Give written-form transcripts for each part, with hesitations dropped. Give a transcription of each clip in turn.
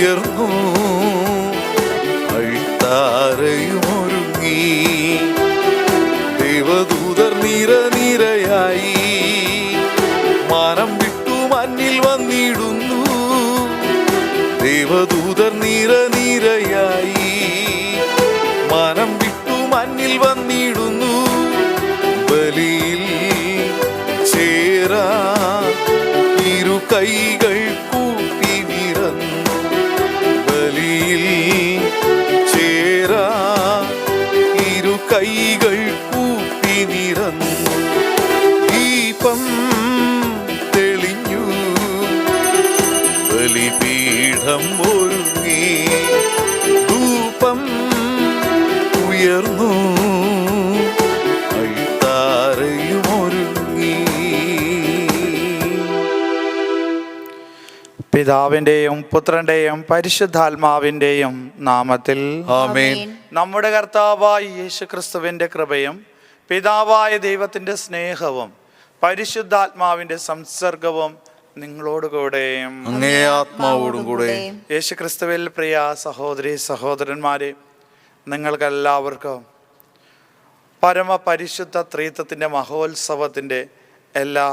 ഉയർന്നു, അൾത്താരയുമൊരുങ്ങി. ദേവദൂതർ നിരനിരയായി മാനം വിട്ടു മഞ്ഞിൽ വന്നിടുന്നു. ദേവദൂതർ നിരനിരയായി മാനം വിട്ടു മഞ്ഞിൽ വന്നിടുന്നു. ബലിയിൽ ചേരാ ഇരു കൈകൾ കൂപ്പി നിറന്നു. ബലിയിൽ ചേരാ ഇരു കൈകൾ കൂപ്പി നിറന്നു. ദീപം തെളിഞ്ഞു, ബലിപീഠം ഒരുങ്ങി. ധൂപം ഉയർന്നു, അൾത്താരയുമൊരുങ്ങി. പിതാവിൻ്റെയും പുത്രൻ്റെയും പരിശുദ്ധാത്മാവിൻ്റെയും നാമത്തിൽ ആമേൻ. നമ്മുടെ കർത്താവായ യേശുക്രിസ്തുവിൻ്റെ കൃപയും പിതാവായ ദൈവത്തിൻ്റെ സ്നേഹവും പരിശുദ്ധാത്മാവിൻ്റെ സംസർഗവും നിങ്ങളോടുകൂടെയും അങ്ങേ ആത്മാവോടും കൂടെ. യേശുക്രിസ്തുവിൽ പ്രിയ സഹോദരി സഹോദരന്മാരെ, നിങ്ങൾക്കെല്ലാവർക്കും പരമപരിശുദ്ധ ത്രിത്വത്തിൻ്റെ മഹോത്സവത്തിൻ്റെ എല്ലാ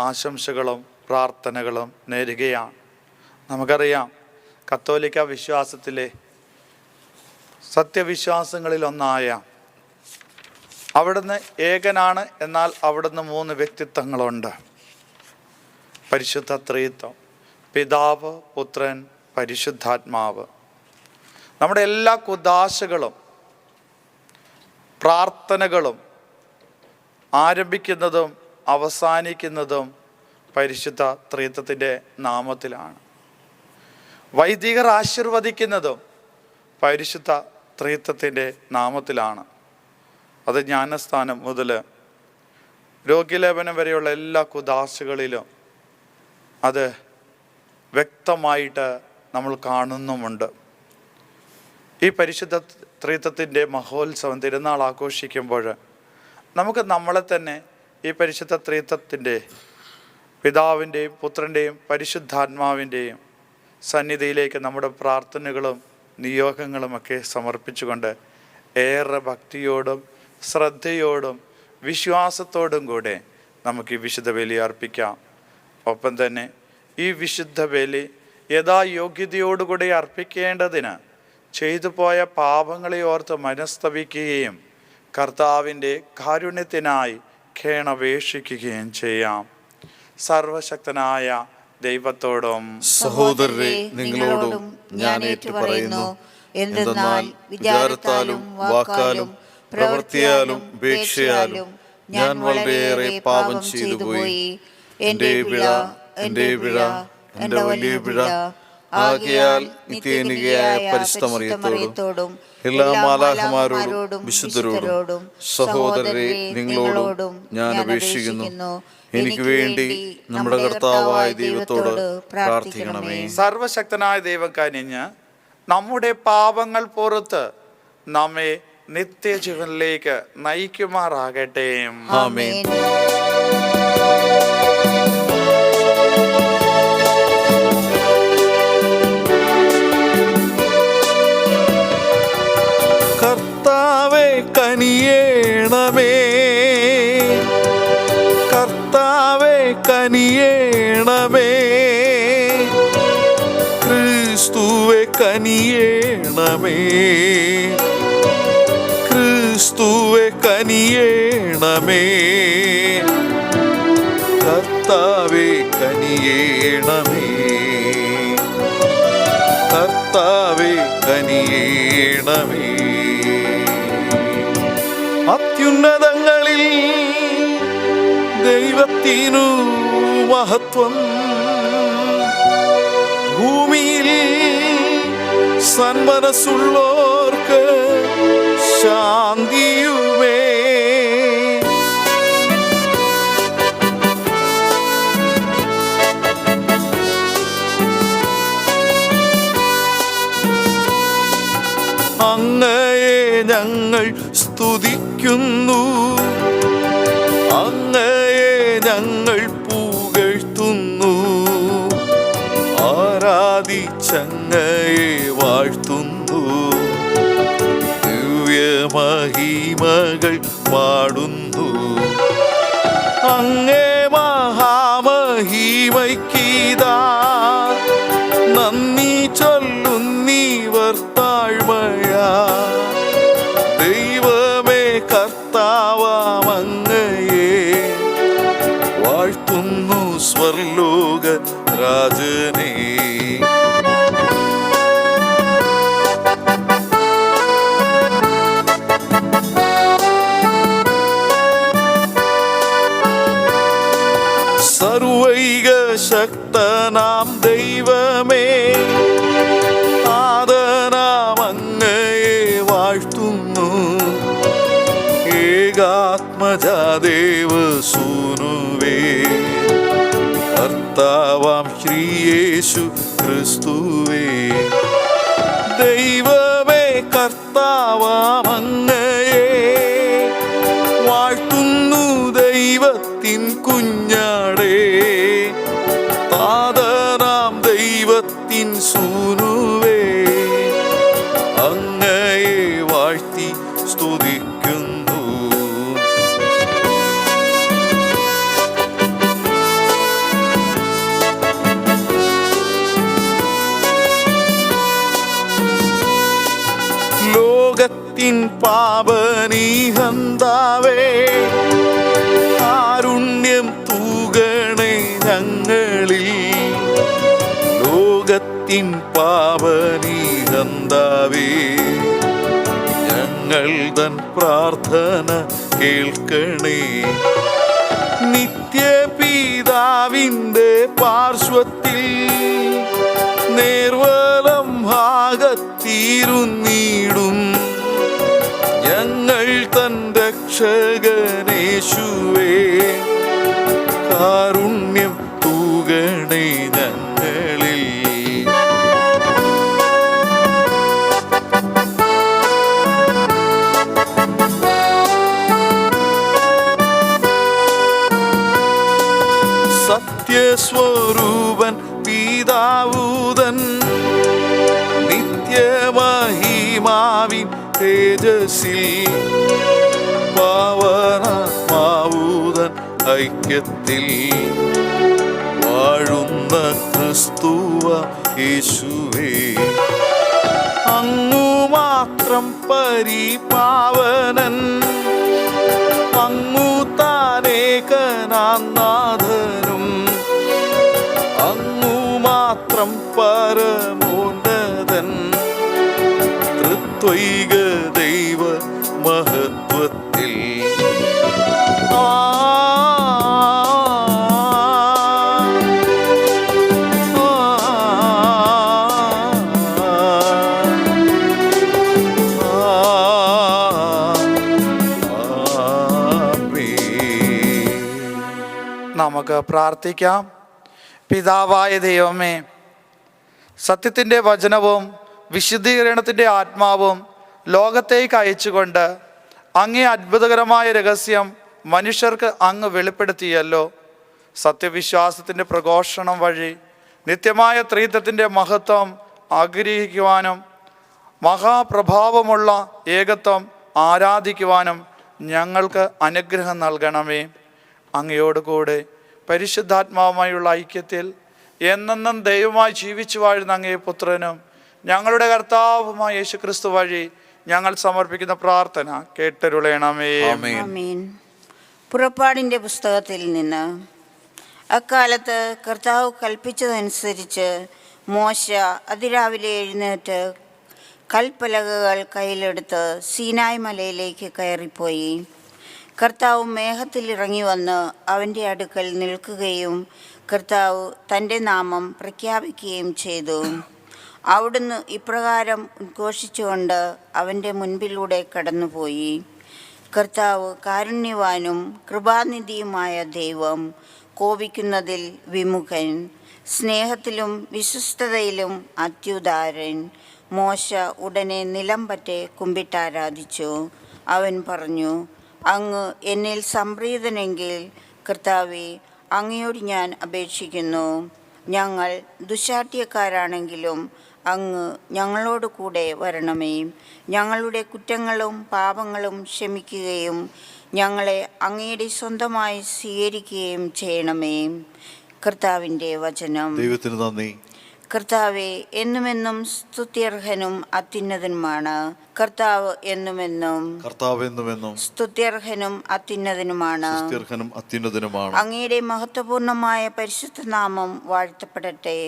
ആശംസകളും പ്രാർത്ഥനകളും നേരുകയാണ്. നമുക്കറിയാം, കത്തോലിക്ക വിശ്വാസത്തിലെ സത്യവിശ്വാസങ്ങളിലൊന്നായ അവിടുന്ന് ഏകനാണ്, എന്നാൽ അവിടുന്ന് 3 വ്യക്തിത്വങ്ങളുണ്ട്. പരിശുദ്ധ ത്രിത്വം, പിതാവ്, പുത്രൻ, പരിശുദ്ധാത്മാവ്. നമ്മുടെ എല്ലാ കുദാശകളും പ്രാർത്ഥനകളും ആരംഭിക്കുന്നതും അവസാനിക്കുന്നതും പരിശുദ്ധ ത്രിത്വത്തിൻ്റെ നാമത്തിലാണ്. വൈദികർ ആശീർവദിക്കുന്നതും പരിശുദ്ധ ത്രിത്വത്തിൻ്റെ നാമത്തിലാണ്. അത് ജ്ഞാനസ്ഥാനം മുതൽ രോഗ്യലേപനം വരെയുള്ള എല്ലാ കുദാശകളിലും അത് വ്യക്തമായിട്ട് നമ്മൾ കാണുന്നുമുണ്ട്. ഈ പരിശുദ്ധ ത്രിത്വത്തിൻ്റെ മഹോത്സവം തിരുനാൾ ആഘോഷിക്കുമ്പോൾ നമുക്ക് നമ്മളെ തന്നെ ഈ പരിശുദ്ധ ത്രിത്വത്തിൻ്റെ പിതാവിൻ്റെയും പുത്രൻ്റെയും പരിശുദ്ധാത്മാവിൻ്റെയും സന്നിധിയിലേക്ക് നമ്മുടെ പ്രാർത്ഥനകളും നിയോഗങ്ങളുമൊക്കെ സമർപ്പിച്ചുകൊണ്ട് ഏറെ ഭക്തിയോടും ശ്രദ്ധയോടും വിശ്വാസത്തോടും കൂടെ നമുക്ക് ഈ വിശുദ്ധ ബലി അർപ്പിക്കാം. ഒപ്പം തന്നെ ഈ വിശുദ്ധ ബലി യഥായോഗ്യതയോടുകൂടി അർപ്പിക്കേണ്ടതിന് ചെയ്തു പോയ പാപങ്ങളെ ഓർത്ത് മനസ്തപിക്കുകയും കർത്താവിൻ്റെ കാരുണ്യത്തിനായി ഖേണപേക്ഷിക്കുകയും ചെയ്യാം. സർവശക്തനായ ദൈവത്തോടും സഹോദരരെ നിങ്ങളോടും ഞാൻ ഏറ്റുപറയുന്നു. എന്തെന്നാൽ വിചാരത്താലും വാക്കാലും പ്രവൃത്തിയാലും ഉപേക്ഷയാലും ഞാൻ വളരെയേറെ പാപം ചെയ്തു പോയി. എൻ്റെ പിഴ, എൻ്റെ പിഴ, എൻ്റെ വലിയ പിഴ. ആകയാൽ നിത്യേനികയായ പരിശുദ്ധ മറിയത്തോടും എല്ലാ മാലാഖമാരോടും വിശുദ്ധരോടും സഹോദരരെ നിങ്ങളോടും ഞാൻ അപേക്ഷിക്കുന്നു, എനിക്ക് വേണ്ടി നമ്മുടെ കർത്താവായ ദൈവത്തോട് പ്രാർത്ഥിക്കണമേ. സർവശക്തനായ ദൈവം കനിഞ്ഞ് നമ്മുടെ പാപങ്ങൾ പുറത്ത് നമ്മെ നിത്യജീവനിലേക്ക് നയിക്കുമാറാകട്ടെ. ആമേൻ. കർത്താവേ കനിയേണമേ, കർത്താവേ കനിയേണമേ, ക്രിസ്തുവേ കനിയേണമേ, ക്രിസ്തുവേ കനിയേണമേ, കർത്താവേ കനിയേണമേ, കർത്താവേ കനിയേണമേ. അത്യുന്നതങ്ങളിൽ ദൈവത്തിനു മഹത്വം, ഭൂമിയിൽ സന്മനസ്സുള്ളോർക്ക് ശാന്തിയുമേ. അങ്ങയെ ഞങ്ങൾ സ്തുതിക്കുന്നു, അങ്ങയെ ഞങ്ങൾ പുകഴ്ത്തുന്നു. ആരാധിച്ചങ്ങയെ വാഴ്ത്തുന്നു, ദിവ്യമഹിമകൾ പാടുന്നു. അങ്ങേ മഹാമഹിമയ്ക്കീതാ നന്ദി ചൊല്ലുന്നീവർ താഴ്മയാ. ദൈവമേ കർത്താവാം അങ്ങയെ വാഴ്ത്തുന്നു സ്വർലോക രാജനേ. സർവൈക ശക്തനാം ദൈവമേ, ആദനാം അങ്ങയെ വാഴ്ത്തുന്നു. ഏകാത്മജാദേവ സൂനുവേ, കർത്താവാം ശ്രീയേശു ക്രിസ്തുവേ. ദൈവമേ കർത്താവാം അങ്ങയെ വാഴ്ത്തുന്നു, ദൈവത്തിൻ കുഞ്ഞാടേ. താതനാം ദൈവത്തിൻ സൂനുവേ, അങ്ങയെ വാഴ്ത്തി സ്തുതിക്കുന്നു. ലോകത്തിൻ പാപനീഹന്താവേ, കാരുണ്യം തൂകണേ ഞങ്ങളിൽ. ലോകത്തിൻ പാപനീഹന്താവേ, ഞങ്ങൾ തൻ പ്രാർത്ഥന കേൾക്കണേ. നിത്യപിതാവിൻ്റെ പാർശ്വത്തിൽ നേർവലം ഭാഗത്തിരുന്നീടും ഞങ്ങൾ തൻ രക്ഷകനേശുവേ. കാരുണ്യം തൂകണേ ഞങ്ങളിൽ. സത്യസ്വരൂപൻ പിതാവൂതൻ, നിത്യമഹിമാവിൻ തേജസ്സിൽ പാവനാത്മാവൂതൻ ഐക്യത്തിൽ വാഴുന്ന ക്രിസ്തുവ യേശുവേ. അങ്ങു മാത്രം പരിപാവനൻ, അങ്ങു താനേകനാഥനും. അങ്ങു മാത്രം പരമോന്നതൻ, ത്രിത്വൈക ദൈവ മഹത്വത്തിൽ. നമുക്ക് പ്രാർത്ഥിക്കാം. പിതാവായ ദൈവമേ, സത്യത്തിൻ്റെ വചനവും വിശുദ്ധീകരണത്തിൻ്റെ ആത്മാവും ലോകത്തേക്ക് അയച്ചുകൊണ്ട് അങ്ങേ അത്ഭുതകരമായ രഹസ്യം മനുഷ്യർക്ക് അങ്ങ് വെളിപ്പെടുത്തിയല്ലോ. സത്യവിശ്വാസത്തിൻ്റെ പ്രഘോഷണം വഴി നിത്യമായ ത്രിത്വത്തിൻ്റെ മഹത്വം ആഗ്രഹിക്കുവാനും മഹാപ്രഭാവമുള്ള ഏകത്വം ആരാധിക്കുവാനും ഞങ്ങൾക്ക് അനുഗ്രഹം നൽകണമേ. അങ്ങയോടുകൂടെ പരിശുദ്ധാത്മാവുമായുള്ള ഐക്യത്തിൽ എന്നെന്നും ദൈവമായി ജീവിച്ചു വാഴുന്ന അങ്ങേ പുത്രനും ഞങ്ങളുടെ കർത്താവുമായ യേശുക്രിസ്തു വഴി ഞങ്ങൾ സമർപ്പിക്കുന്ന പ്രാർത്ഥന കേട്ടരുളയണമേ. ആമേൻ. പുറപ്പാടിൻ്റെ പുസ്തകത്തിൽ നിന്ന്. അക്കാലത്ത് കർത്താവ് കൽപ്പിച്ചതനുസരിച്ച് മോശ അതിരാവിലെ എഴുന്നേറ്റ് കൽപ്പലകകൾ കയ്യിലെടുത്ത് സീനായ് മലയിലേക്ക് കയറിപ്പോയി. കർത്താവ് മേഘത്തിൽ ഇറങ്ങി വന്ന് അവൻ്റെ അടുക്കൽ നിൽക്കുകയും കർത്താവ് തൻ്റെ നാമം പ്രഖ്യാപിക്കുകയും ചെയ്തു. അവിടുന്ന് ഇപ്രകാരം ഉദ്ഘോഷിച്ചുകൊണ്ട് അവൻ്റെ മുൻപിലൂടെ കടന്നുപോയി. കർത്താവ് കാരുണ്യവാനും കൃപാനിധിയുമായ ദൈവം, കോപിക്കുന്നതിൽ വിമുഖൻ, സ്നേഹത്തിലും വിശ്വസ്തതയിലും അത്യുദാരൻ. മോശ ഉടനെ നിലംപറ്റെ കുമ്പിട്ടാരാധിച്ചു. അവൻ പറഞ്ഞു, അങ്ങ് എന്നിൽ സംപ്രീതനെങ്കിൽ കർത്താവേ, അങ്ങയോട് ഞാൻ അപേക്ഷിക്കുന്നു, ഞങ്ങൾ ദുശാഠ്യക്കാരാണെങ്കിലും അങ്ങ് ഞങ്ങളോട് കൂടെ വരണമേ. ഞങ്ങളുടെ കുറ്റങ്ങളും പാപങ്ങളും ക്ഷമിക്കുകയും ഞങ്ങളെ അങ്ങയുടെ സ്വന്തമായി സ്വീകരിക്കുകയും ചെയ്യണമേ. കർത്താവിൻ്റെ വചനം. ദൈവത്തിന് നന്ദി. കർത്താവെ, എന്നുമെന്നും സ്തുത്യർഹനും അത്യുന്നതനുമാണ്. കർത്താവ് എന്നുമെന്നും സ്തുത്യർഹനും അത്യുന്നതനുമാണ്. അങ്ങയുടെ മഹത്വപൂർണമായ പരിശുദ്ധ നാമം വാഴ്ത്തപ്പെടട്ടെ.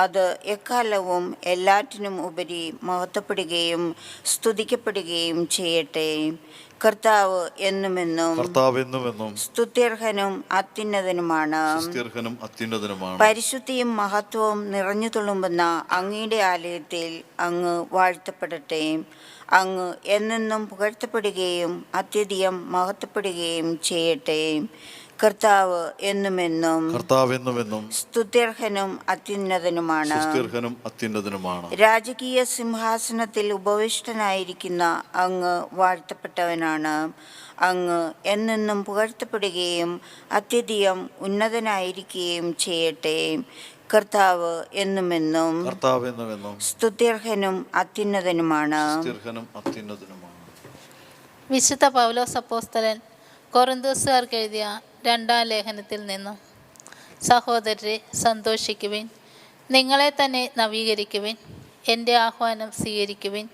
അത് എക്കാലവും എല്ലാറ്റിനും ഉപരി മഹത്വപ്പെടുകയും സ്തുതിക്കപ്പെടുകയും ചെയ്യട്ടെ. കർത്താവ് എന്നുമെന്നും സ്തുത്യർഹനും അത്യുന്നതനുമാണ്. പരിശുദ്ധിയും മഹത്വവും നിറഞ്ഞു തുളുമ്പുന്ന അങ്ങയുടെ ആലയത്തിൽ അങ്ങ് വാഴ്ത്തപ്പെടട്ടെ. അങ്ങ് എന്നെന്നും പുകഴ്ത്തപ്പെടുകയും അത്യധികം മഹത്വപ്പെടുകയും ചെയ്യട്ടെ. കർത്താവ് എന്നുമെന്നും സ്തുത്യർഹനും അത്യുന്നതനുമാണ്. രാജകീയ സിംഹാസനത്തിൽ ഉപവിഷ്ടനായിരിക്കുന്ന അങ്ങ് വാഴ്ത്തപ്പെട്ടവനാണ്. അങ്ങ് എന്നെന്നും പുകഴ്ത്തപ്പെടുകയും അത്യധികം ഉന്നതനായിരിക്കുകയും ചെയ്യട്ടെ. കർത്താവ് എന്നുമെന്നും സ്തുത്യർഹനും അത്യുന്നതനുമാണ്. വിശുദ്ധ പൗലോസ് അപ്പോസ്തലൻ കൊറിന്തോസുകാർക്ക് എഴുതിയ 2-ാം ലേഖനത്തിൽ നിന്നും: സഹോദരരെ, സന്തോഷിക്കുവിൻ, നിങ്ങളെ തന്നെ നവീകരിക്കുവിൻ, എൻ്റെ ആഹ്വാനം സ്വീകരിക്കുവിൻ,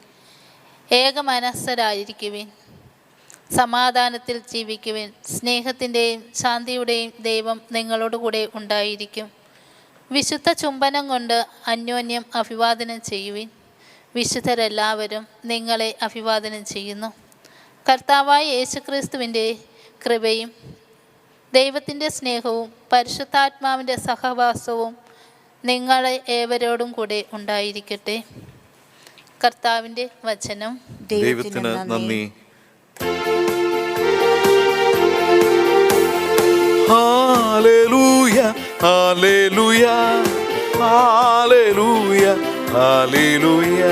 ഏകമനസ്സരായിരിക്കുവിൻ, സമാധാനത്തിൽ ജീവിക്കുവിൻ. സ്നേഹത്തിൻ്റെയും ശാന്തിയുടെയും ദൈവം നിങ്ങളോടുകൂടെ ഉണ്ടായിരിക്കും. വിശുദ്ധ ചുംബനം കൊണ്ട് അന്യോന്യം അഭിവാദനം ചെയ്യുവിൻ. വിശുദ്ധരെല്ലാവരും നിങ്ങളെ അഭിവാദനം ചെയ്യുന്നു. കർത്താവായ യേശുക്രിസ്തുവിൻ്റെ കൃപയും ദൈവത്തിൻ്റെ സ്നേഹവും പരിശുദ്ധാത്മാവിൻ്റെ സഹവാസവും നിങ്ങളെ ഏവരോടും കൂടെ ഉണ്ടായിരിക്കട്ടെ. കർത്താവിൻ്റെ വചനം. ദൈവത്തിന് നന്ദി. ഹല്ലേലൂയ, ഹല്ലേലൂയ, ഹല്ലേലൂയ, ഹല്ലേലൂയ.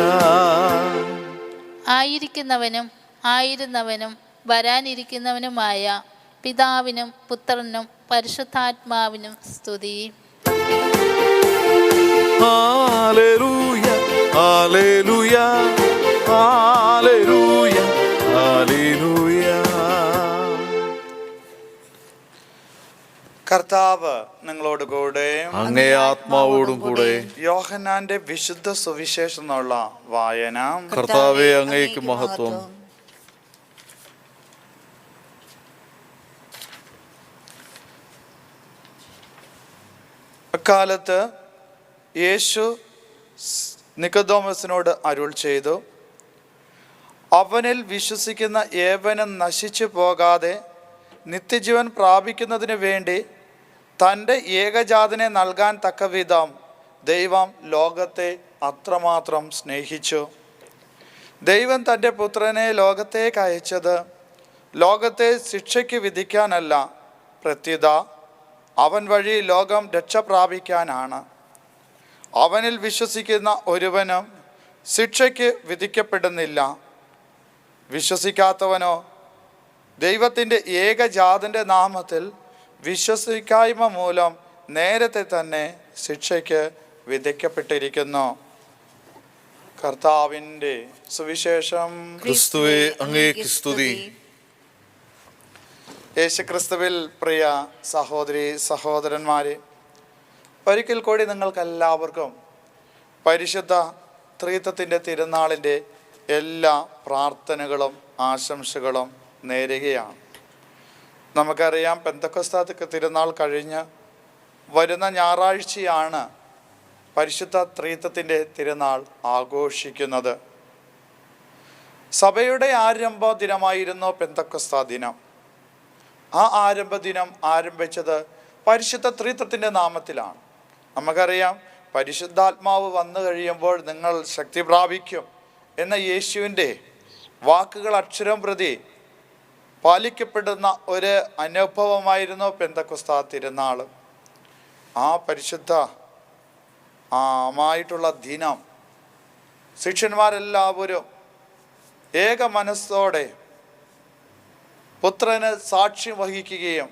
ആയിരിക്കുന്നവനും ആയിരുന്നവനും വരാനിരിക്കുന്നവനുമായ പിതാവിനും പുത്രനും പരിശുദ്ധാത്മാവിനും സ്തുതി. ഹല്ലേലൂയ, ഹല്ലേലൂയ, ഹല്ലേലൂയ, ഹല്ലേലൂയ. കർത്താവ് നിങ്ങളോട് കൂടെ, അങ്ങേ ആത്മാവോടും കൂടെ. യോഹന്നാന്റെ വിശുദ്ധ സുവിശേഷം എന്നുള്ള വായന. കർത്താവേ, അങ്ങേക്ക് മഹത്വം. അക്കാലത്ത് യേശു നിക്കോദോമസിനോട് അരുൾ ചെയ്തു: അവനിൽ വിശ്വസിക്കുന്ന ഏവനും നശിച്ചു പോകാതെ നിത്യജീവൻ പ്രാപിക്കുന്നതിന് വേണ്ടി തൻ്റെ ഏകജാതനെ നൽകാൻ തക്കവിധം ദൈവം ലോകത്തെ അത്രമാത്രം സ്നേഹിച്ചു. ദൈവം തൻ്റെ പുത്രനെ ലോകത്തേക്ക് അയച്ചത് ലോകത്തെ ശിക്ഷയ്ക്ക് വിധിക്കാനല്ല, പ്രത്യുത അവൻ വഴി ലോകം രക്ഷ പ്രാപിക്കാനാണ്. അവനിൽ വിശ്വസിക്കുന്ന ഒരുവനും ശിക്ഷയ്ക്ക് വിധിക്കപ്പെടുന്നില്ല. വിശ്വസിക്കാത്തവനോ ദൈവത്തിൻ്റെ ഏകജാതൻ്റെ നാമത്തിൽ വിശ്വസിക്കായ്മ മൂലം നേരത്തെ തന്നെ ശിക്ഷയ്ക്ക് വിധിക്കപ്പെട്ടിരിക്കുന്നു. കർത്താവിൻ്റെ സുവിശേഷം. ക്രിസ്തുവേ, അങ്ങേക്ക് സ്തുതി. യേശുക്രിസ്തുവിൽ പ്രിയ സഹോദരി സഹോദരന്മാരെ, ഒരിക്കൽ കൂടി നിങ്ങൾക്കെല്ലാവർക്കും പരിശുദ്ധ ത്രിത്വത്തിൻ്റെ തിരുനാളിൻ്റെ എല്ലാ പ്രാർത്ഥനകളും ആശംസകളും നേരുകയാണ്. നമുക്കറിയാം, പെന്തക്കോസ്താ തിരുനാൾ കഴിഞ്ഞ് വരുന്ന ഞായറാഴ്ചയാണ് പരിശുദ്ധ ത്രിത്വത്തിൻ്റെ തിരുനാൾ ആഘോഷിക്കുന്നത്. സഭയുടെ ആരംഭ ദിനമായിരുന്നു പെന്തക്കോസ്താ ദിനം. ആ ആരംഭ ദിനം ആരംഭിച്ചത് പരിശുദ്ധ ത്രിത്വത്തിൻ്റെ നാമത്തിലാണ്. നമുക്കറിയാം, പരിശുദ്ധാത്മാവ് വന്നു കഴിയുമ്പോൾ നിങ്ങൾ ശക്തി പ്രാപിക്കും എന്ന യേശുവിൻ്റെ വാക്കുകൾ അക്ഷരം പ്രതി പാലിക്കപ്പെടുന്ന ഒരു അനുഭവമായിരുന്നു പെന്തക്കോസ്താ തിരുനാൾ. ആ പരിശുദ്ധ മായിട്ടുള്ള ദിനം ശിഷ്യന്മാരെല്ലാവരും ഏക മനസ്സോടെ പുത്രന് സാക്ഷ്യം വഹിക്കുകയും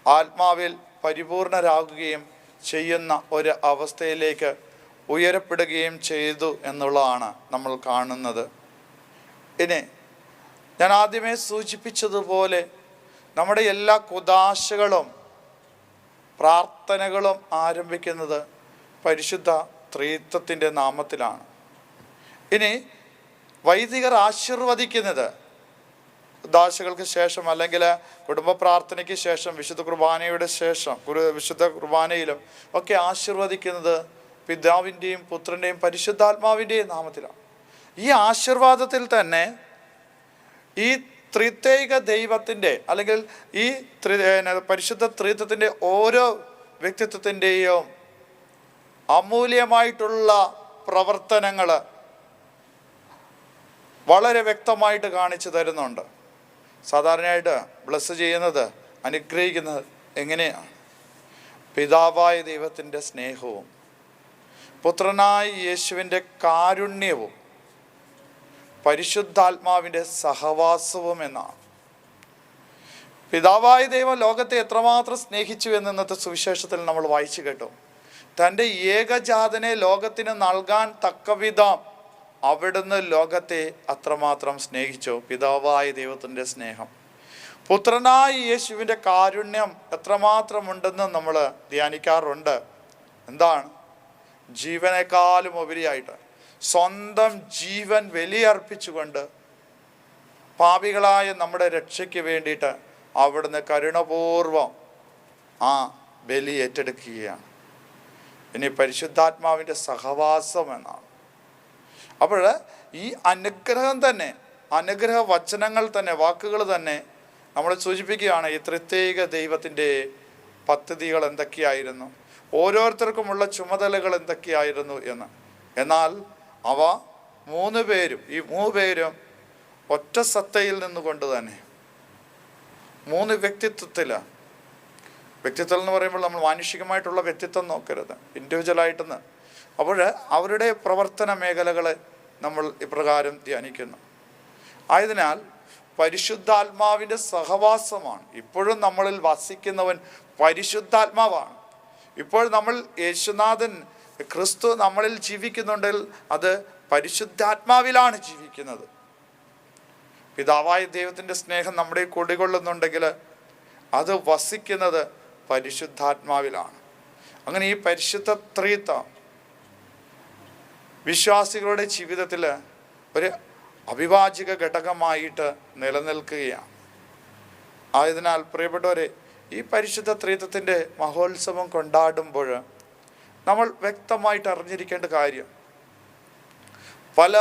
ആത്മാവിൽ പരിപൂർണരാകുകയും ചെയ്യുന്ന ഒരു അവസ്ഥയിലേക്ക് ഉയരപ്പെടുകയും ചെയ്തു എന്നുള്ളതാണ് നമ്മൾ കാണുന്നത്. ഇനി ഞാൻ ആദ്യമേ സൂചിപ്പിച്ചതുപോലെ നമ്മുടെ എല്ലാ കുദാശകളും പ്രാർത്ഥനകളും ആരംഭിക്കുന്നത് പരിശുദ്ധ ത്രിത്വത്തിൻ്റെ നാമത്തിലാണ്. ഇനി വൈദികർ ആശീർവദിക്കുന്നത് കുദാശകൾക്ക് ശേഷം അല്ലെങ്കിൽ കുടുംബ പ്രാർത്ഥനയ്ക്ക് ശേഷം വിശുദ്ധ കുർബാനയുടെ ശേഷം വിശുദ്ധ കുർബാനയിലും ഒക്കെ ആശീർവദിക്കുന്നത് പിതാവിൻ്റെയും പുത്രൻ്റെയും പരിശുദ്ധാത്മാവിൻ്റെയും നാമത്തിലാണ്. ഈ ആശീർവാദത്തിൽ തന്നെ ഈ ത്രിത്വൈക ദൈവത്തിൻ്റെ അല്ലെങ്കിൽ ഈ പരിശുദ്ധ ത്രിത്വത്തിൻ്റെ ഓരോ വ്യക്തിത്വത്തിൻ്റെയും അമൂല്യമായിട്ടുള്ള പ്രവർത്തനങ്ങൾ വളരെ വ്യക്തമായിട്ട് കാണിച്ചു തരുന്നുണ്ട്. സാധാരണയായിട്ട് ബ്ലസ് ചെയ്യുന്നത്, അനുഗ്രഹിക്കുന്നത് എങ്ങനെയാണ്? പിതാവായ ദൈവത്തിൻ്റെ സ്നേഹവും പുത്രനായ യേശുവിൻ്റെ കാരുണ്യവും പരിശുദ്ധാത്മാവിൻ്റെ സഹവാസവും എന്നാണ്. പിതാവായ ദൈവം ലോകത്തെ എത്രമാത്രം സ്നേഹിച്ചു എന്ന് ഇന്നത്തെ സുവിശേഷത്തിൽ നമ്മൾ വായിച്ചു കേട്ടു. തൻ്റെ ഏകജാതനെ ലോകത്തിന് നൽകാൻ തക്കവിധം അവിടുന്ന് ലോകത്തെ അത്രമാത്രം സ്നേഹിച്ചു. പിതാവായ ദൈവത്തിൻ്റെ സ്നേഹം, പുത്രനായ യേശുവിൻ്റെ കാരുണ്യം എത്രമാത്രം ഉണ്ടെന്ന് നമ്മൾ ധ്യാനിക്കാറുണ്ട്. എന്താണ്? ജീവനേക്കാളും ഉപരിയായിട്ട് സ്വന്തം ജീവൻ ബലിയർപ്പിച്ചുകൊണ്ട് പാപികളായ നമ്മുടെ രക്ഷയ്ക്ക് വേണ്ടിയിട്ട് അവിടുന്ന് കരുണപൂർവം ആ ബലി ഏറ്റെടുക്കുകയാണ്. ഇനി പരിശുദ്ധാത്മാവിൻ്റെ സഹവാസം എന്നാണ്. അപ്പോൾ ഈ അനുഗ്രഹം തന്നെ, അനുഗ്രഹ വചനങ്ങൾ തന്നെ, വാക്കുകൾ തന്നെ നമ്മൾ സൂചിപ്പിക്കുകയാണ് ഈ ത്രിത്വൈക ദൈവത്തിൻ്റെ പദ്ധതികൾ എന്തൊക്കെയായിരുന്നു, ഓരോരുത്തർക്കുമുള്ള ചുമതലകൾ എന്തൊക്കെയായിരുന്നു എന്ന്. എന്നാൽ അവ ഈ മൂന്ന് പേരും ഒറ്റ സത്തയിൽ നിന്നുകൊണ്ട് തന്നെ മൂന്ന് വ്യക്തിത്വം എന്ന് പറയുമ്പോൾ നമ്മൾ മാനുഷികമായിട്ടുള്ള വ്യക്തിത്വം നോക്കരുത്, ഇൻഡിവിജ്വലായിട്ടെന്ന്. അപ്പോൾ അവരുടെ പ്രവർത്തന മേഖലകളെ നമ്മൾ ഇപ്രകാരം ധ്യാനിക്കുന്നു. ആയതിനാൽ പരിശുദ്ധാത്മാവിൻ്റെ സഹവാസമാണ്. ഇപ്പോഴും നമ്മളിൽ വസിക്കുന്നവൻ പരിശുദ്ധാത്മാവാണ്. ഇപ്പോൾ നമ്മൾ യേശുനാഥൻ ക്രിസ്തു നമ്മളിൽ ജീവിക്കുന്നുണ്ടെങ്കിൽ അത് പരിശുദ്ധാത്മാവിലാണ് ജീവിക്കുന്നത്. പിതാവായ ദൈവത്തിൻ്റെ സ്നേഹം നമ്മുടെ കുടികൊള്ളുന്നുണ്ടെങ്കിൽ അത് വസിക്കുന്നത് പരിശുദ്ധാത്മാവിലാണ്. അങ്ങനെ ഈ പരിശുദ്ധ ത്രിത്വം വിശ്വാസികളുടെ ജീവിതത്തിൽ ഒരു അവിഭാജ്യ ഘടകമായിട്ട് നിലനിൽക്കുകയാണ്. ആയതിനാൽ പ്രിയപ്പെട്ടവരെ, ഈ പരിശുദ്ധ ത്രിത്വത്തിൻ്റെ മഹോത്സവം കൊണ്ടാടുമ്പോൾ നമ്മൾ വ്യക്തമായിട്ട് അറിഞ്ഞിരിക്കേണ്ട കാര്യം, പല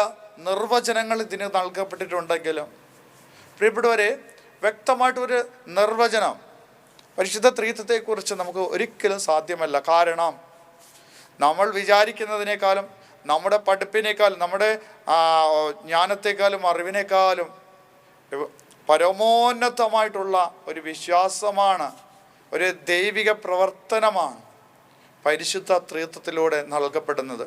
നിർവചനങ്ങൾ ഇതിന് നൽകപ്പെട്ടിട്ടുണ്ടെങ്കിലും പ്രിയപ്പെട്ടവരെ, വ്യക്തമായിട്ടൊരു നിർവചനം പരിശുദ്ധ ത്രിത്വത്തെക്കുറിച്ച് നമുക്ക് ഒരിക്കലും സാധ്യമല്ല. കാരണം നമ്മൾ വിചാരിക്കുന്നതിനേക്കാളും, നമ്മുടെ പഠിപ്പിനേക്കാളും, നമ്മുടെ ജ്ഞാനത്തെക്കാളും അറിവിനേക്കാളും പരമോന്നതമായിട്ടുള്ള ഒരു വിശ്വാസമാണ്, ഒരു ദൈവിക പ്രവർത്തനമാണ് പരിശുദ്ധ ത്രിത്വത്തിലൂടെ നൽകപ്പെടുന്നത്.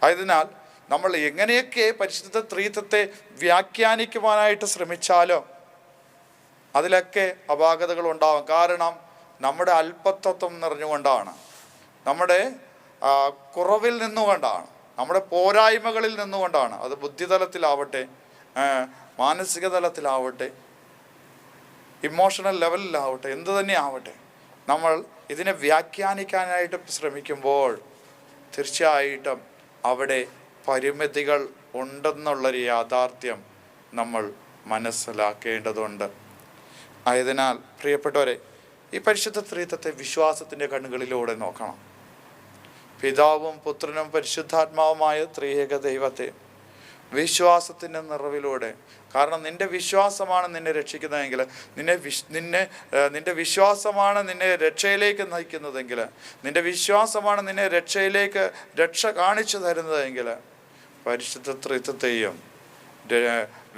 ആയതിനാൽ നമ്മൾ എങ്ങനെയൊക്കെ പരിശുദ്ധ ത്രിത്വത്തെ വ്യാഖ്യാനിക്കുവാനായിട്ട് ശ്രമിച്ചാലോ അതിലൊക്കെ അപാകതകൾ ഉണ്ടാകും. കാരണം നമ്മുടെ അല്പത്തത്വം നിറഞ്ഞുകൊണ്ടാണ്, നമ്മുടെ കുറവിൽ നിന്നുകൊണ്ടാണ്, നമ്മുടെ പോരായ്മകളിൽ നിന്നുകൊണ്ടാണ്. അത് ബുദ്ധിതലത്തിലാവട്ടെ, മാനസിക തലത്തിലാവട്ടെ, ഇമോഷണൽ ലെവലിലാവട്ടെ, എന്തു തന്നെ ആവട്ടെ, നമ്മൾ ഇതിനെ വ്യാഖ്യാനിക്കാനായിട്ട് ശ്രമിക്കുമ്പോൾ തീർച്ചയായിട്ടും അവിടെ പരിമിതികൾ ഉണ്ടെന്നുള്ളൊരു യാഥാർത്ഥ്യം നമ്മൾ മനസ്സിലാക്കേണ്ടതുണ്ട്. ആയതിനാൽ പ്രിയപ്പെട്ടവരെ, ഈ പരിശുദ്ധ ത്രിത്വത്തെ വിശ്വാസത്തിൻ്റെ കണ്ണുകളിലൂടെ നോക്കണം. പിതാവും പുത്രനും പരിശുദ്ധാത്മാവുമായ ത്രിയേക ദൈവത്തെ വിശ്വാസത്തിൻ്റെ നിറവിലൂടെ, കാരണം നിൻ്റെ വിശ്വാസമാണ് നിന്നെ രക്ഷിക്കുന്നതെങ്കിൽ, നിൻ്റെ വിശ്വാസമാണ് നിന്നെ രക്ഷയിലേക്ക് നയിക്കുന്നതെങ്കിൽ, നിൻ്റെ വിശ്വാസമാണ് നിന്നെ രക്ഷ കാണിച്ചു തരുന്നതെങ്കിൽ, പരിശുദ്ധ ത്രിത്വത്തെയും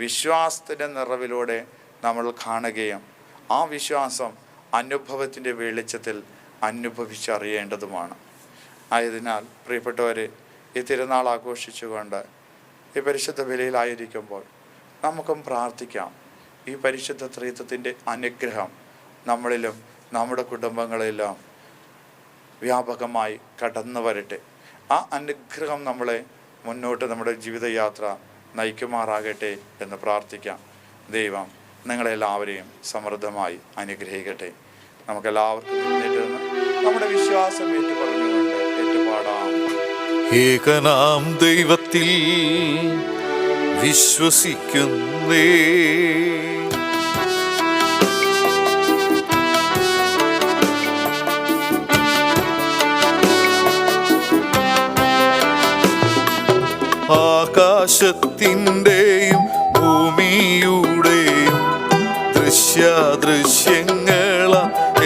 വിശ്വാസത്തിൻ്റെ നിറവിലൂടെ നമ്മൾ കാണുകയും ആ വിശ്വാസം അനുഭവത്തിൻ്റെ വെളിച്ചത്തിൽ അനുഭവിച്ചറിയേണ്ടതുമാണ്. ആയതിനാൽ പ്രിയപ്പെട്ടവരെ, ഈ തിരുനാൾ ആഘോഷിച്ചുകൊണ്ട് ഈ പരിശുദ്ധ ബലിയിലായിരിക്കുമ്പോൾ നമുക്കും പ്രാർത്ഥിക്കാം, ഈ പരിശുദ്ധ ത്രിത്വത്തിൻ്റെ അനുഗ്രഹം നമ്മളിലും നമ്മുടെ കുടുംബങ്ങളിലും വ്യാപകമായി കടന്നു വരട്ടെ. ആ അനുഗ്രഹം നമ്മളെ മുന്നോട്ട് നമ്മുടെ ജീവിതയാത്ര നയിക്കുമാറാകട്ടെ എന്ന് പ്രാർത്ഥിക്കാം. ദൈവം നിങ്ങളെല്ലാവരെയും സമൃദ്ധമായി അനുഗ്രഹിക്കട്ടെ. നമുക്കെല്ലാവർക്കും നമ്മുടെ വിശ്വാസം ഏറ്റുപറഞ്ഞുകൊണ്ട് ഏറ്റുപാടാം. ഏകനാം ദൈവത്തിൽ വിശ്വസിക്കുന്നേ, ആകാശത്തിൻ്റെയും ഭൂമിയുടെയും ദൃശ്യാദൃശ്യങ്ങള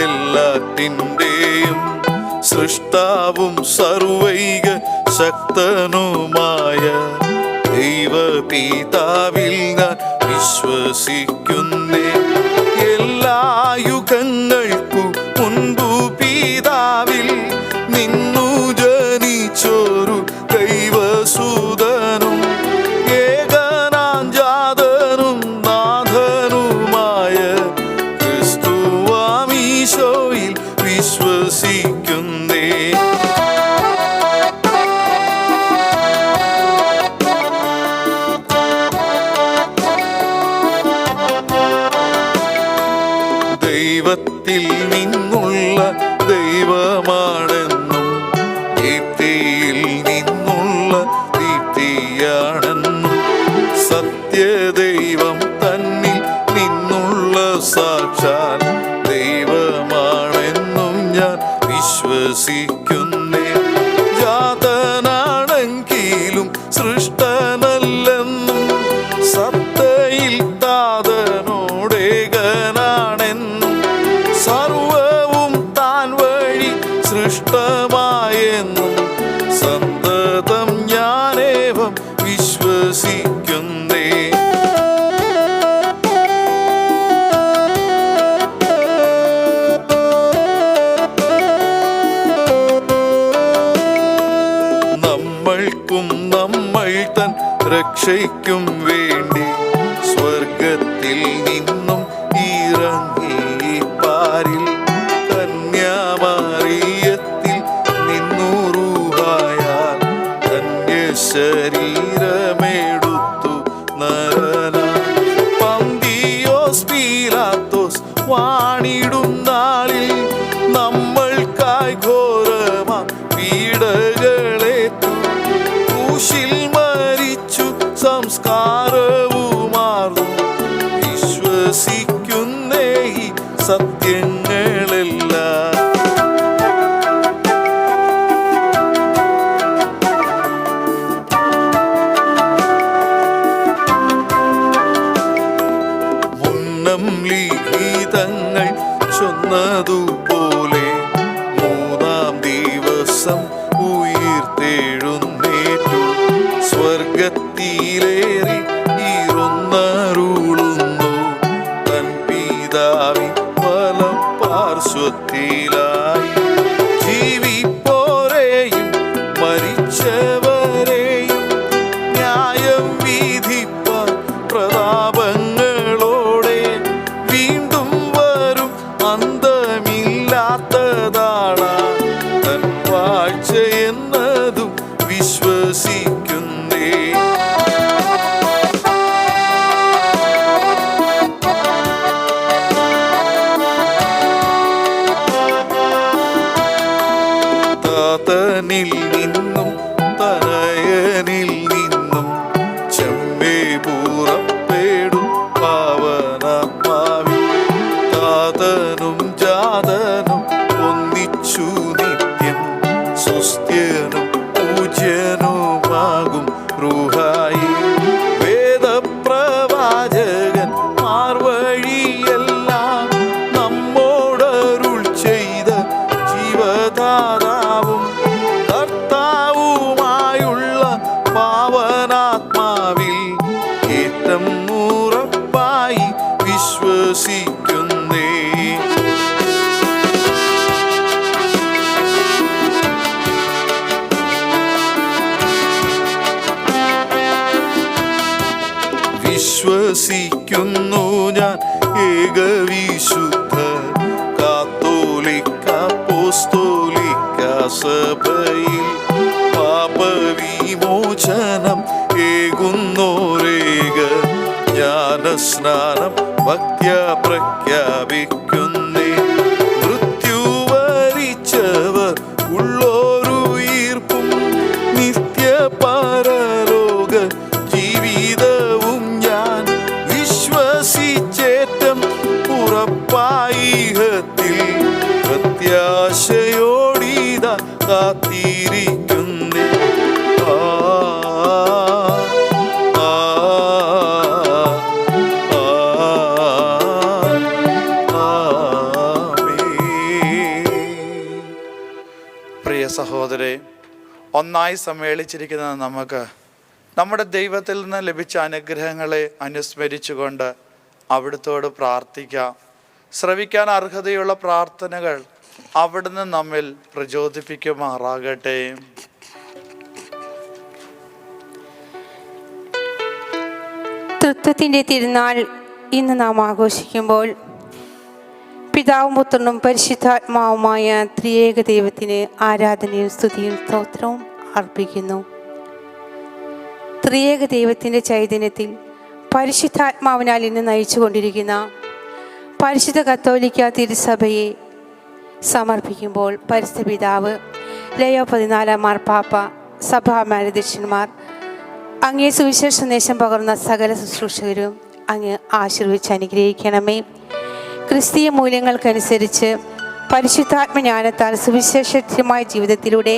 എല്ലാറ്റിൻ്റെയും സൃഷ്ടാവും സർവൈക ശക്തനുമായ ദൈവപിതാവിൽ ഞാൻ വിശ്വസിക്കുന്നേ. എല്ലാ യുഗങ്ങൾക്കു മുൻപു പിതാവിൽ നിന്നു ജനിച്ചൊരു ദൈവസുതനും ഏകനാജാതനും നാഥനുമായ ക്രിസ്തുവാമീശോയിൽ വിശ്വസിക്കുന്നേ. ദൈവത്തിൽ നിന്നുള്ള ദൈവമാണെന്നും ദീപ്തിയിൽ നിന്നുള്ള ദീപ്തിയാണെന്നും സത്യദൈവം തന്നിൽ നിന്നുള്ള സാക്ഷാൽ ദൈവമാണെന്നും ഞാൻ വിശ്വസിക്കുന്നേ. ജാതനാണെങ്കിലും സൃഷ്ടനല്ലെന്നും സത്തയിൽ താതനോടേകനാണെന്നും സർവവും താൻ വഴി സൃഷ്ടമായെന്നും സന്തതം ഞാനേവം വിശ്വസിക്കുന്നേ. നമ്മൾക്കും നമ്മൾ തൻ രക്ഷയ്ക്കും വേണ്ടി സ്വർഗത്തിൽ നിന്നും ഇറങ്ങി പാരിൽ കന്യാമറിയത്തിൽ നിന്നു റൂഹായാൽ ധന്യശരീരമെടുത്തു നരനായി പന്തിയോസ് പീലാത്തോസ് വാണിടും നാളിൽ നമ്മൾക്കായി ഘോരമാ പീഡകളേറ്റു ക്രൂശിൽ മരിച്ചു സംസ്കാരവുമാർന്നു വിശ്വസിക്കുന്നേ ഈ സത്യങ്ങളെല്ലാം. മുന്നം ലിഖിതങ്ങൾ ചൊന്നതുപോലെ മൂന്നാം ദിവസം ഉയിർത്തെഴുന്നേറ്റു സ്വർഗത്തിലേറി ഇരുന്നരുളുന്നു തൻ പിതാവിൻ വലം പാർശ്വത്തിലായി. ജീവിപ്പോരെയും മരിച്ചവരെയും ന്യായം വിധിപ്പാൻ പ്രതാപങ്ങളോടെ വീണ്ടും വരും അന്തമില്ലാത്തതാണ് തൻ വാഴ്ച എന്നതും വിശ്വസിക്കുന്നേ. താതനിൽ നിന്നും തനയനിൽ നിന്നും ചെമ്മേ പുറപ്പെടും പാവനാത്മാവിൽ താതനും ജാതനും ഒന്നിച്ചു നിത്യം സുസ്ഥ്യനും പൂജ്യനുമാകും റൂഹായി. വേദപ്രവാചകൻ മാർവഴിയെല്ലാം നമ്മോടരുൾ ചെയ്ത ജീവദാതാവും കർത്താവുമായുള്ള പാവനാത്മാവിൽ ഏറ്റം ഉറപ്പായി വിശ്വസിക്കുന്നേ. വിശ്വസിക്കുന്നു ഞാൻ ഏകവിശുദ്ധ കാത്തോലിക്ക അപ്പോസ്തോലിക്ക സഭയിൽ പാപവിമോചനം ഏകുന്നോരേക ജ്ഞാനസ്നാനം ഭക്ത്യ പ്രഖ്യാപിക്കുന്നേ. മൃത്യു വരിച്ചവർ ഉള്ളോരുയർപ്പും നിത്യ പരലോക ജീവിതവും ഞാൻ വിശ്വസിച്ചേറ്റം ഉറപ്പായിഹത്തിൽ പ്രത്യാശയോടിതാ കാത്തിരിക്കുന്നേ. പ്രിയ സഹോദരേ, ഒന്നായി സമ്മേളിച്ചിരിക്കുന്ന നമുക്ക് നമ്മുടെ ദൈവത്തിൽ നിന്ന് ലഭിച്ച അനുഗ്രഹങ്ങളെ അനുസ്മരിച്ചുകൊണ്ട് അവിടുത്തോട് പ്രാർത്ഥിക്കാം. ശ്രവിക്കാൻ അർഹതയുള്ള പ്രാർത്ഥനകൾ അവിടുന്ന് നമ്മിൽ പ്രചോദിപ്പിക്കുമാറാകട്ടെ. തൃത്വത്തിൻ്റെ തിരുനാൾ ഇന്ന് നാം ആഘോഷിക്കുമ്പോൾ പിതാവും പുത്രനും പരിശുദ്ധാത്മാവുമായ ത്രിയേക ദൈവത്തിന് ആരാധനയും സ്തുതിയും സ്തോത്രവും അർപ്പിക്കുന്നു. ത്രിയേക ദൈവത്തിൻ്റെ ചൈതന്യത്തിൽ പരിശുദ്ധാത്മാവിനാൽ ഇന്ന് നയിച്ചുകൊണ്ടിരിക്കുന്ന പരിശുദ്ധ കത്തോലിക്ക തിരുസഭയെ സമർപ്പിക്കുമ്പോൾ പരിശുദ്ധ പിതാവ് ലയോ 14 മാർപ്പാപ്പ, സഭാ മേലധ്യക്ഷന്മാർ, അങ്ങേ സുവിശേഷ സന്ദേശം പകർന്ന സകല ശുശ്രൂഷകരും അങ്ങ് ആശീർവദിച്ച് അനുഗ്രഹിക്കണമേ. ക്രിസ്തീയ മൂല്യങ്ങൾക്കനുസരിച്ച് പരിശുദ്ധാത്മജ്ഞാനത്താൽ സുവിശേഷമായ ജീവിതത്തിലൂടെ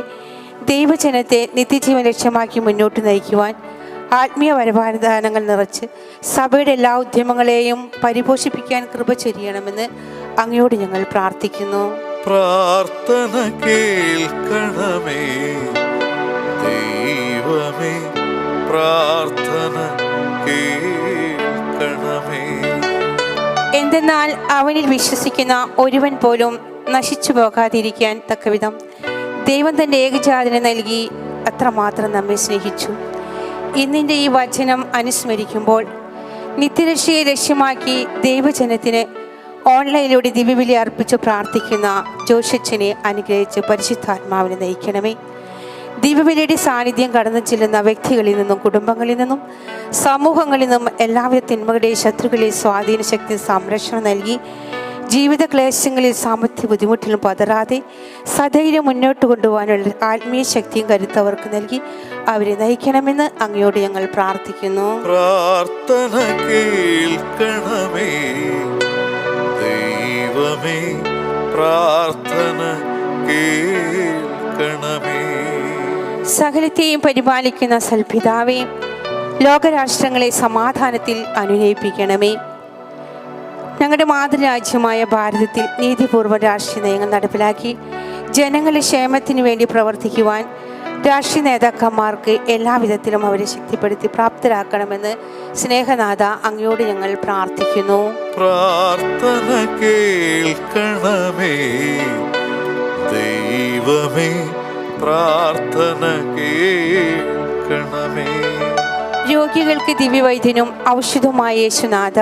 ദൈവജനത്തെ നിത്യജീവൻ ലക്ഷ്യമാക്കി മുന്നോട്ട് നയിക്കുവാൻ ആത്മീയ വരദാനങ്ങൾ നിറച്ച് സഭയുടെ എല്ലാ ഉദ്യമങ്ങളെയും പരിപോഷിപ്പിക്കാൻ കൃപ ചൊരിയണമെന്ന് അങ്ങയോട് ഞങ്ങൾ പ്രാർത്ഥിക്കുന്നു. പ്രാർത്ഥന കേൾക്കണമേ ദൈവമേ, പ്രാർത്ഥന കേൾക്കണമേ. എന്തെന്നാൽ അവനിൽ വിശ്വസിക്കുന്ന ഒരുവൻ പോലും നശിച്ചു പോകാതിരിക്കാൻ തക്കവിധം ദൈവം തൻ്റെ ഏകജാതനെ നൽകി അത്രമാത്രം നമ്മെ സ്നേഹിച്ചു. ഇന്നിൻ്റെ ഈ വചനം അനുസ്മരിക്കുമ്പോൾ നിത്യരക്ഷയെ ലക്ഷ്യമാക്കി ദൈവജനത്തിന് ഓൺലൈനിലൂടെ ദിവ്യബലി അർപ്പിച്ച് പ്രാർത്ഥിക്കുന്ന ജോഷച്ചനെ അനുഗ്രഹിച്ച് പരിശുദ്ധാത്മാവിനെ നയിക്കണമേ. ദിവ്യബലിയുടെ സാന്നിധ്യം കടന്നു ചെല്ലുന്ന വ്യക്തികളിൽ നിന്നും കുടുംബങ്ങളിൽ നിന്നും സമൂഹങ്ങളിൽ നിന്നും എല്ലാവിധ തിന്മകളുടെയും ശത്രുക്കളെയും സ്വാധീന ശക്തി സംരക്ഷണം നൽകി ജീവിത ക്ലേശങ്ങളിൽ സാമ്പത്തിക ബുദ്ധിമുട്ടിലും പതറാതെ സധൈര്യം മുന്നോട്ട് കൊണ്ടുപോകാനുള്ള ആത്മീയ ശക്തിയും കരുത്തവർക്ക് നൽകി അവരെ നയിക്കണമെന്ന് അങ്ങയോട് ഞങ്ങൾ പ്രാർത്ഥിക്കുന്നു. പ്രാർത്ഥന കേൾക്കണമേ ദൈവമേ, പ്രാർത്ഥന കേൾക്കണമേ. സകലത്തെയും പരിപാലിക്കുന്ന സൽപിതാവേ, ലോകരാഷ്ട്രങ്ങളെ സമാധാനത്തിൽ അനുനയിപ്പിക്കണമേ. ഞങ്ങളുടെ മാതൃരാജ്യമായ ഭാരതത്തിൽ നീതിപൂർവ്വ രാഷ്ട്രീയ നയങ്ങൾ നടപ്പിലാക്കി ജനങ്ങളുടെ ക്ഷേമത്തിന് വേണ്ടി പ്രവർത്തിക്കുവാൻ രാഷ്ട്രീയ നേതാക്കന്മാർക്ക് എല്ലാവിധത്തിലും അവരെ ശക്തിപ്പെടുത്തി പ്രാപ്തരാക്കണമെന്ന് സ്നേഹനാഥ അങ്ങയോട് ഞങ്ങൾ പ്രാർത്ഥിക്കുന്നു. പ്രാർത്ഥന കേൾക്കണമേ ദൈവമേ, പ്രാർത്ഥന കേൾക്കണമേ. രോഗികൾക്ക് ദിവ്യവൈദ്യനും ഔഷധവുമായ യേശുനാഥ,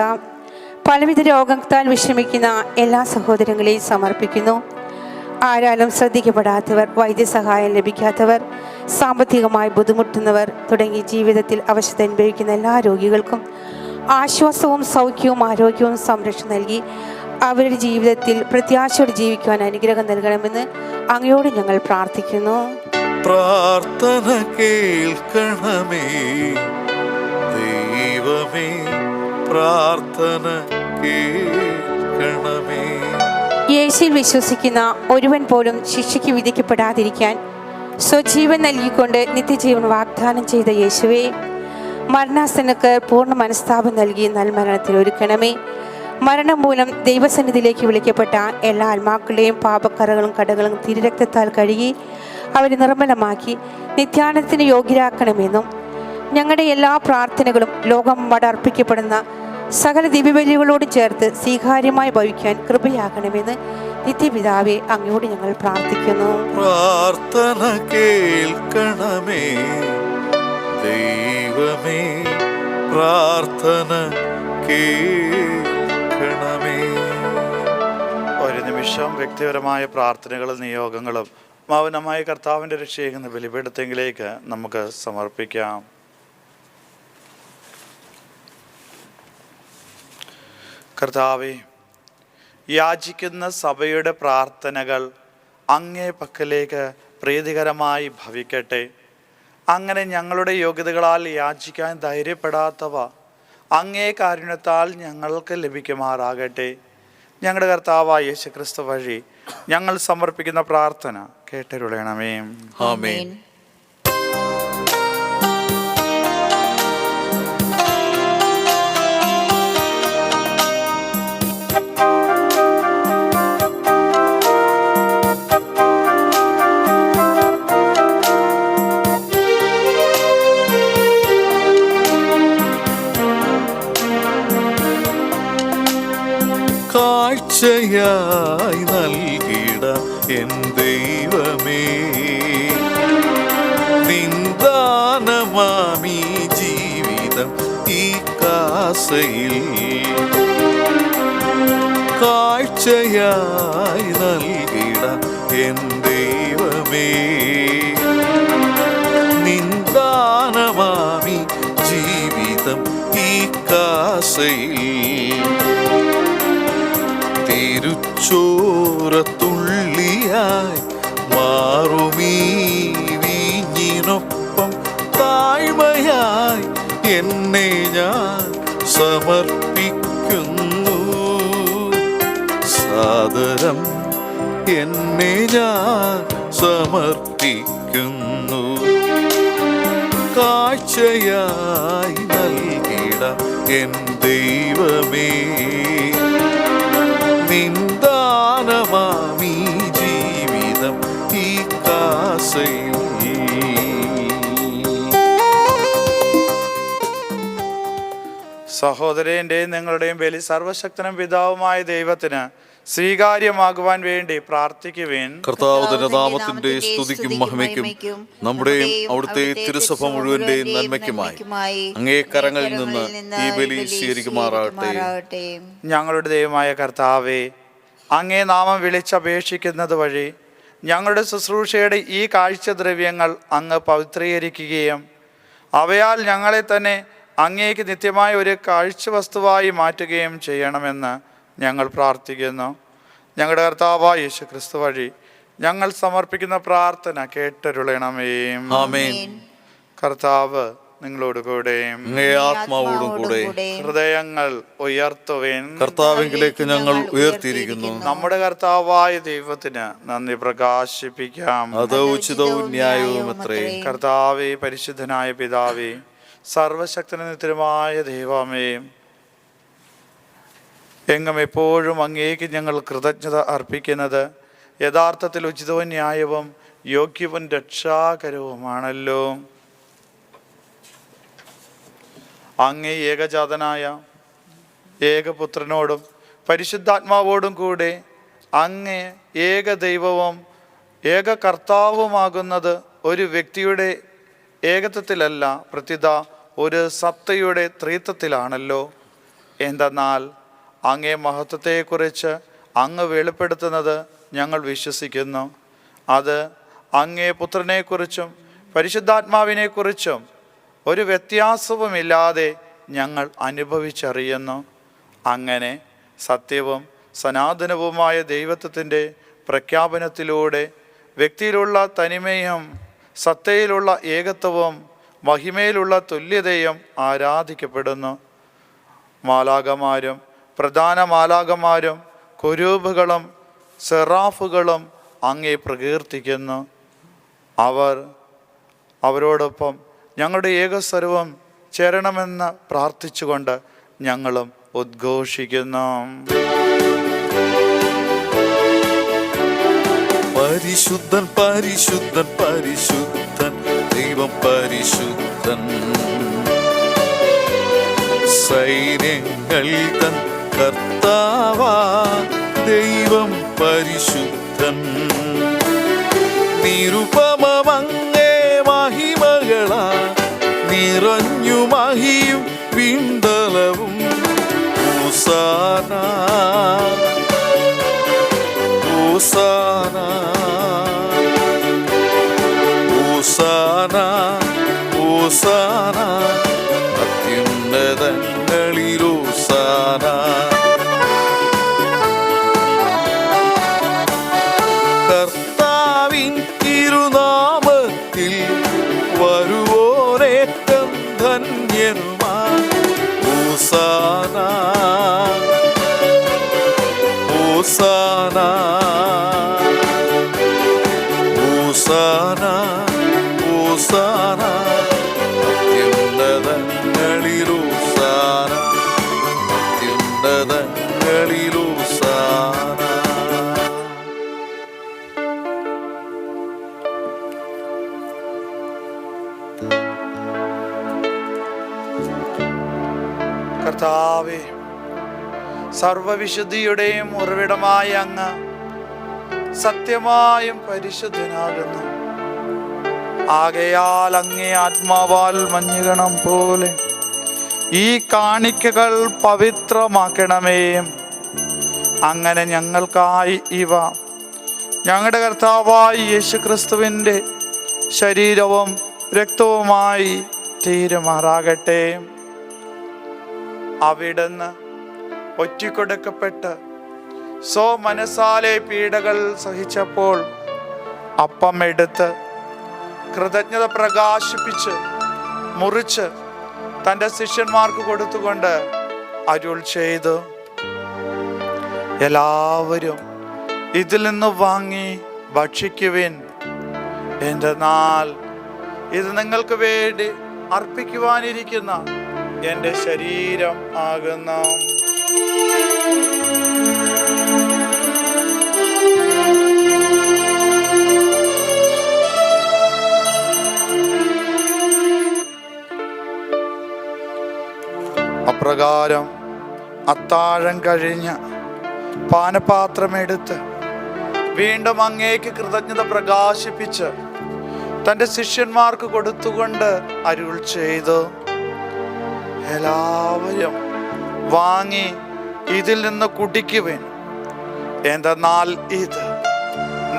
പലവിധ രോഗത്താൽ വിഷമിക്കുന്ന എല്ലാ സഹോദരങ്ങളെയും സമർപ്പിക്കുന്നു. ആരാലും ശ്രദ്ധിക്കപ്പെടാത്തവർ, വൈദ്യസഹായം ലഭിക്കാത്തവർ, സാമ്പത്തികമായി ബുദ്ധിമുട്ടുന്നവർ തുടങ്ങി ജീവിതത്തിൽ അവശത അനുഭവിക്കുന്ന എല്ലാ രോഗികൾക്കും ആശ്വാസവും സൗഖ്യവും ആരോഗ്യവും സംരക്ഷണം നൽകി അവരുടെ ജീവിതത്തിൽ പ്രത്യാശയോടെ ജീവിക്കുവാൻ അനുഗ്രഹം നൽകണമെന്ന് അങ്ങയോട് ഞങ്ങൾ പ്രാർത്ഥിക്കുന്നു. പ്രാർത്ഥന കേൾക്കണമേ ദൈവമേ, പ്രാർത്ഥന കേൾക്കണമേ. യേശുവിൽ വിശ്വസിക്കുന്ന ഒരുവൻ പോലും ശിക്ഷയ്ക്ക് വിധിക്കപ്പെടാതിരിക്കാൻ സ്വജീവൻ നൽകിക്കൊണ്ട് നിത്യജീവൻ വാഗ്ദാനം ചെയ്ത യേശുവേ, മരണാസന്നക്ക് പൂർണ്ണ മനസ്താപം നൽകി നൽമരണത്തിൽ ഒരുക്കണമേ. മരണം മൂലം ദൈവസന്നിധിയിലേക്ക് വിളിക്കപ്പെട്ട എല്ലാ ആത്മാക്കളുടെയും പാപക്കറകളും കടകളും തിരുരക്തത്താൽ കഴുകി അവരെ നിർമ്മലമാക്കി നിത്യാനന്ദത്തിന് യോഗ്യരാക്കണമെന്നും ഞങ്ങളുടെ എല്ലാ പ്രാർത്ഥനകളും ലോകമെമ്പാടും അർപ്പിക്കപ്പെടുന്ന സകല ദിവ്യബലികളോട് ചേർത്ത് സ്വീകാര്യമായി ഭവിക്കാൻ കൃപയാകണമെന്ന് നിത്യപിതാവേ അങ്ങയോട് ഞങ്ങൾ പ്രാർത്ഥിക്കുന്നു. പ്രാർത്ഥന കേൾക്കണമേ ദൈവമേ, പ്രാർത്ഥന കേൾക്കണമേ. ഒരു നിമിഷം വ്യക്തിപരമായ പ്രാർത്ഥനകളും നിയോഗങ്ങളും മൗനമായ കർത്താവിൻ്റെ രക്ഷയെന്ന ബലിപീഠത്തെങ്കിലേക്ക് നമുക്ക് സമർപ്പിക്കാം. കർത്താവേ, യാചിക്കുന്ന സഭയുടെ പ്രാർത്ഥനകൾ അങ്ങേ പക്കലേക്ക് പ്രീതികരമായി ഭവിക്കട്ടെ. അങ്ങനെ ഞങ്ങളുടെ യോഗ്യതകളാൽ യാചിക്കാൻ ധൈര്യപ്പെടാത്തവ അങ്ങേ കാരുണ്യത്താൽ ഞങ്ങൾക്ക് ലഭിക്കുമാറാകട്ടെ. ഞങ്ങളുടെ കർത്താവായ യേശുക്രിസ്തു വഴി ഞങ്ങൾ സമർപ്പിക്കുന്ന പ്രാർത്ഥന കേട്ടരുളണമേ. ആമേൻ. കാഴ്ചയായി നൽകിട എൻ ദൈവമേ, നിന്ദാനമാമീ ജീവിതം ഈ കാസയിൽ. കാഴ്ചയായി നൽകിട എൻ ദൈവമേ, നിന്ദാനമാമീ ജീവിതം ഈ കാസയിൽ. തിരുച്ചോരത്തുള്ളിയായി മാറുമീ വീഞ്ഞിനൊപ്പം താഴ്മയായി എന്നെ ഞാൻ സമർപ്പിക്കുന്നു. സാദരം എന്നെ ഞാൻ സമർപ്പിക്കുന്നു. കാഴ്ചയായി നൽകിട എൻ ദൈവമേ, നിന്ദാനമാമീ ജീവിതം ഈ കാസയിൽ. സഹോദരൻ്റെയും നിങ്ങളുടെയും ബലി സർവശക്തനും പിതാവുമായ ദൈവത്തിന് സ്വീകാര്യമാകുവാൻ വേണ്ടി പ്രാർത്ഥിക്കുവേൻ. കർത്താവ് തന്റെ നാമത്തിന്റെ സ്തുതിക്കും മഹിമയ്ക്കും നമ്മുടെയും അവിടുത്തെ തിരുസഭ മുഴുവന്റെയും നന്മയ്ക്കുമായി അങ്ങേ കരങ്ങളിൽ നിന്ന് ഈ ബലി സ്വീകരിക്കുമാറാകട്ടെ. ഞങ്ങളുടെ ദൈവമായ കർത്താവേ, അങ്ങേ നാമം വിളിച്ചപേക്ഷിക്കുന്നത് വഴി ഞങ്ങളുടെ ശുശ്രൂഷയുടെ ഈ കാഴ്ചദ്രവ്യങ്ങൾ അങ്ങ് പവിത്രീകരിക്കുകയും അവയാൽ ഞങ്ങളെ തന്നെ അങ്ങേക്ക് നിത്യമായ ഒരു കാഴ്ചവസ്തുവായി മാറ്റുകയും ചെയ്യണമെന്ന് ഞങ്ങൾ പ്രാർത്ഥിക്കുന്നു. ഞങ്ങളുടെ കർത്താവായ യേശുക്രിസ്തു വഴി ഞങ്ങൾ സമർപ്പിക്കുന്ന പ്രാർത്ഥന കേട്ടരുളണമേ. ആമേൻ. കർത്താവ് നിങ്ങളോട് കൂടെ, ആത്മാവോടും കൂടെ. ഹൃദയങ്ങൾ ഉയർത്തുവേൻ. കർത്താവിലേക്ക് ഞങ്ങൾ ഉയർത്തിയിരിക്കുന്നു. നമ്മുടെ കർത്താവായ ദൈവത്തിന് നന്ദി പ്രകാശിപ്പിക്കാം. അത് ഉചിതവും ന്യായവും അത്രേ. കർത്താവേ, പരിശുദ്ധനായ പിതാവേ, സർവശക്തനിത്യമായ ദൈവമേ, എങ്ങും എപ്പോഴും അങ്ങേക്ക് ഞങ്ങൾ കൃതജ്ഞത അർപ്പിക്കുന്നത് യഥാർത്ഥത്തിൽ ഉചിതവും ന്യായവും യോഗ്യവും രക്ഷാകരവുമാണല്ലോ. അങ്ങേ ഏകജാതനായ ഏകപുത്രനോടും പരിശുദ്ധാത്മാവോടും കൂടെ അങ്ങേ ഏക ദൈവവും ഏക കർത്താവുമാകുന്നത് ഒരു വ്യക്തിയുടെ ഏകത്വത്തിലല്ല, പ്രത്യുത ഒരു സത്തയുടെ ത്രിത്വത്തിലാണല്ലോ. എന്തെന്നാൽ അങ്ങേ മഹത്വത്തെക്കുറിച്ച് അങ്ങ് വെളിപ്പെടുത്തുന്നത് ഞങ്ങൾ വിശ്വസിക്കുന്നു. അത് അങ്ങേ പുത്രനെക്കുറിച്ചും പരിശുദ്ധാത്മാവിനെക്കുറിച്ചും ഒരു വ്യത്യാസവുമില്ലാതെ ഞങ്ങൾ അനുഭവിച്ചറിയുന്നു. അങ്ങനെ സത്യവും സനാതനവുമായ ദൈവത്വത്തിൻ്റെ പ്രഖ്യാപനത്തിലൂടെ വ്യക്തിയിലുള്ള തനിമയും സത്തയിലുള്ള ഏകത്വവും മഹിമയിലുള്ള തുല്യതയും ആരാധിക്കപ്പെടുന്നു. മാലാഖമാരും പ്രധാന മാലാഖമാരും കുരൂബുകളും സെറാഫുകളും അങ്ങേ പ്രകീർത്തിക്കുന്നു. അവരോടൊപ്പം ഞങ്ങളുടെ ഏകസ്വരവും ചേരണമെന്ന് പ്രാർത്ഥിച്ചുകൊണ്ട് ഞങ്ങളും ഉദ്ഘോഷിക്കുന്നു. പരിശുദ്ധൻ പരിശുദ്ധൻ പരിശുദ്ധൻ ദൈവം പരിശുദ്ധൻ, സൈന്യങ്ങൾ തൻ കർത്താവാ ദൈവം പരിശുദ്ധൻ. നിരുപമങ്ങേ മഹിമകളാ നിറഞ്ഞു മഹിയും വിണ്ടലവും. ഹോസാന ഹോസാന ഹോസാന അത്യുന്നതങ്ങളിൽ ഹോസാന. കർത്താവിൻ തിരുനാമത്തിൽ വരുവോരേറ്റം ധന്യനുമാ. ഹോസാന ഹോസാന ഹോസാന ഹോസാന അത്യുന്നതങ്ങളിൽ ഹോസാന അത്യുന്നതങ്ങളിൽ ഹോസാന. കർത്താവേ, സർവവിശുദ്ധിയുടെയും ഉറവിടമായ അങ്ങ് സത്യമായും പരിശുദ്ധനാകുന്നു. ആകയാൽ അങ്ങേ ആത്മാവാൽ മഞ്ഞുകണം പോലെ ഈ കാണിക്കകൾ പവിത്രമാക്കണമേ. അങ്ങനെ ഞങ്ങൾക്കായി ഇവ ഞങ്ങളുടെ കർത്താവായ യേശുക്രിസ്തുവിൻ്റെ ശരീരവും രക്തവുമായി തീരുമാറാകട്ടെ. അവിടുന്ന് ഒറ്റിക്കൊടുക്കപ്പെട്ട് മനസാലെ പീഡകൾ സഹിച്ചപ്പോൾ അപ്പം എടുത്ത് കൃതജ്ഞത പ്രകാശിപ്പിച്ച് മുറിച്ച് തൻ്റെ ശിഷ്യന്മാർക്ക് കൊടുത്തുകൊണ്ട് അരുൾ ചെയ്തു, എല്ലാവരും ഇതിൽ നിന്ന് വാങ്ങി ഭക്ഷിക്കുവിൻ. എന്തെന്നാൽ ഇത് നിങ്ങൾക്ക് വേണ്ടി അർപ്പിക്കുവാനിരിക്കുന്ന എൻ്റെ ശരീരം ആകുന്നു. അപ്രകാരം അത്താഴം കഴിഞ്ഞ് പാനപാത്രമെടുത്ത് വീണ്ടും അങ്ങേക്ക് കൃതജ്ഞത പ്രകാശിപ്പിച്ച് തൻ്റെ ശിഷ്യന്മാർക്ക് കൊടുത്തുകൊണ്ട് അരുൾ ചെയ്തു, എല്ലാവരും വാങ്ങി ഇതിൽ നിന്ന് കുടിക്കുവിൻ. എന്തെന്നാൽ ഇത്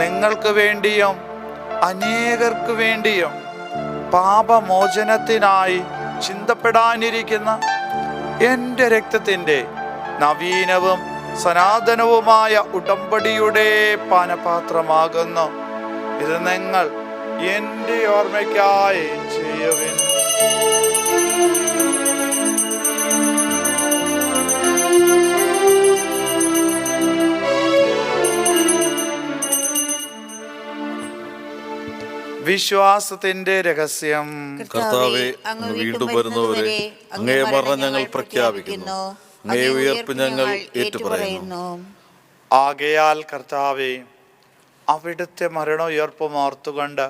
നിങ്ങൾക്ക് വേണ്ടിയും അനേകർക്ക് വേണ്ടിയും പാപമോചനത്തിനായി ചിന്തപ്പെടാനിരിക്കുന്ന എൻ്റെ രക്തത്തിൻ്റെ നവീനവും സനാതനവുമായ ഉടമ്പടിയുടെ പാനപാത്രമാകുന്നു. ഇത് നിങ്ങൾ എൻ്റെ ഓർമ്മയ്ക്കായി ചെയ്യുവിൻ. വിശ്വാസത്തിന്റെ രഹസ്യം. കർത്താവേ, അങ്ങ് വീണ്ടും വരുന്നവരെ അങ്ങേ മരണം ഞങ്ങൾ പ്രഖ്യാപിക്കുന്നു, അങ്ങേ ഉയർപ്പ് ഞങ്ങൾ ഏറ്റുപറയുന്നു. ആകയാൽ കർത്താവേ, അവിടുത്തെ മരണോയർപ്പും ഓർത്തുകൊണ്ട്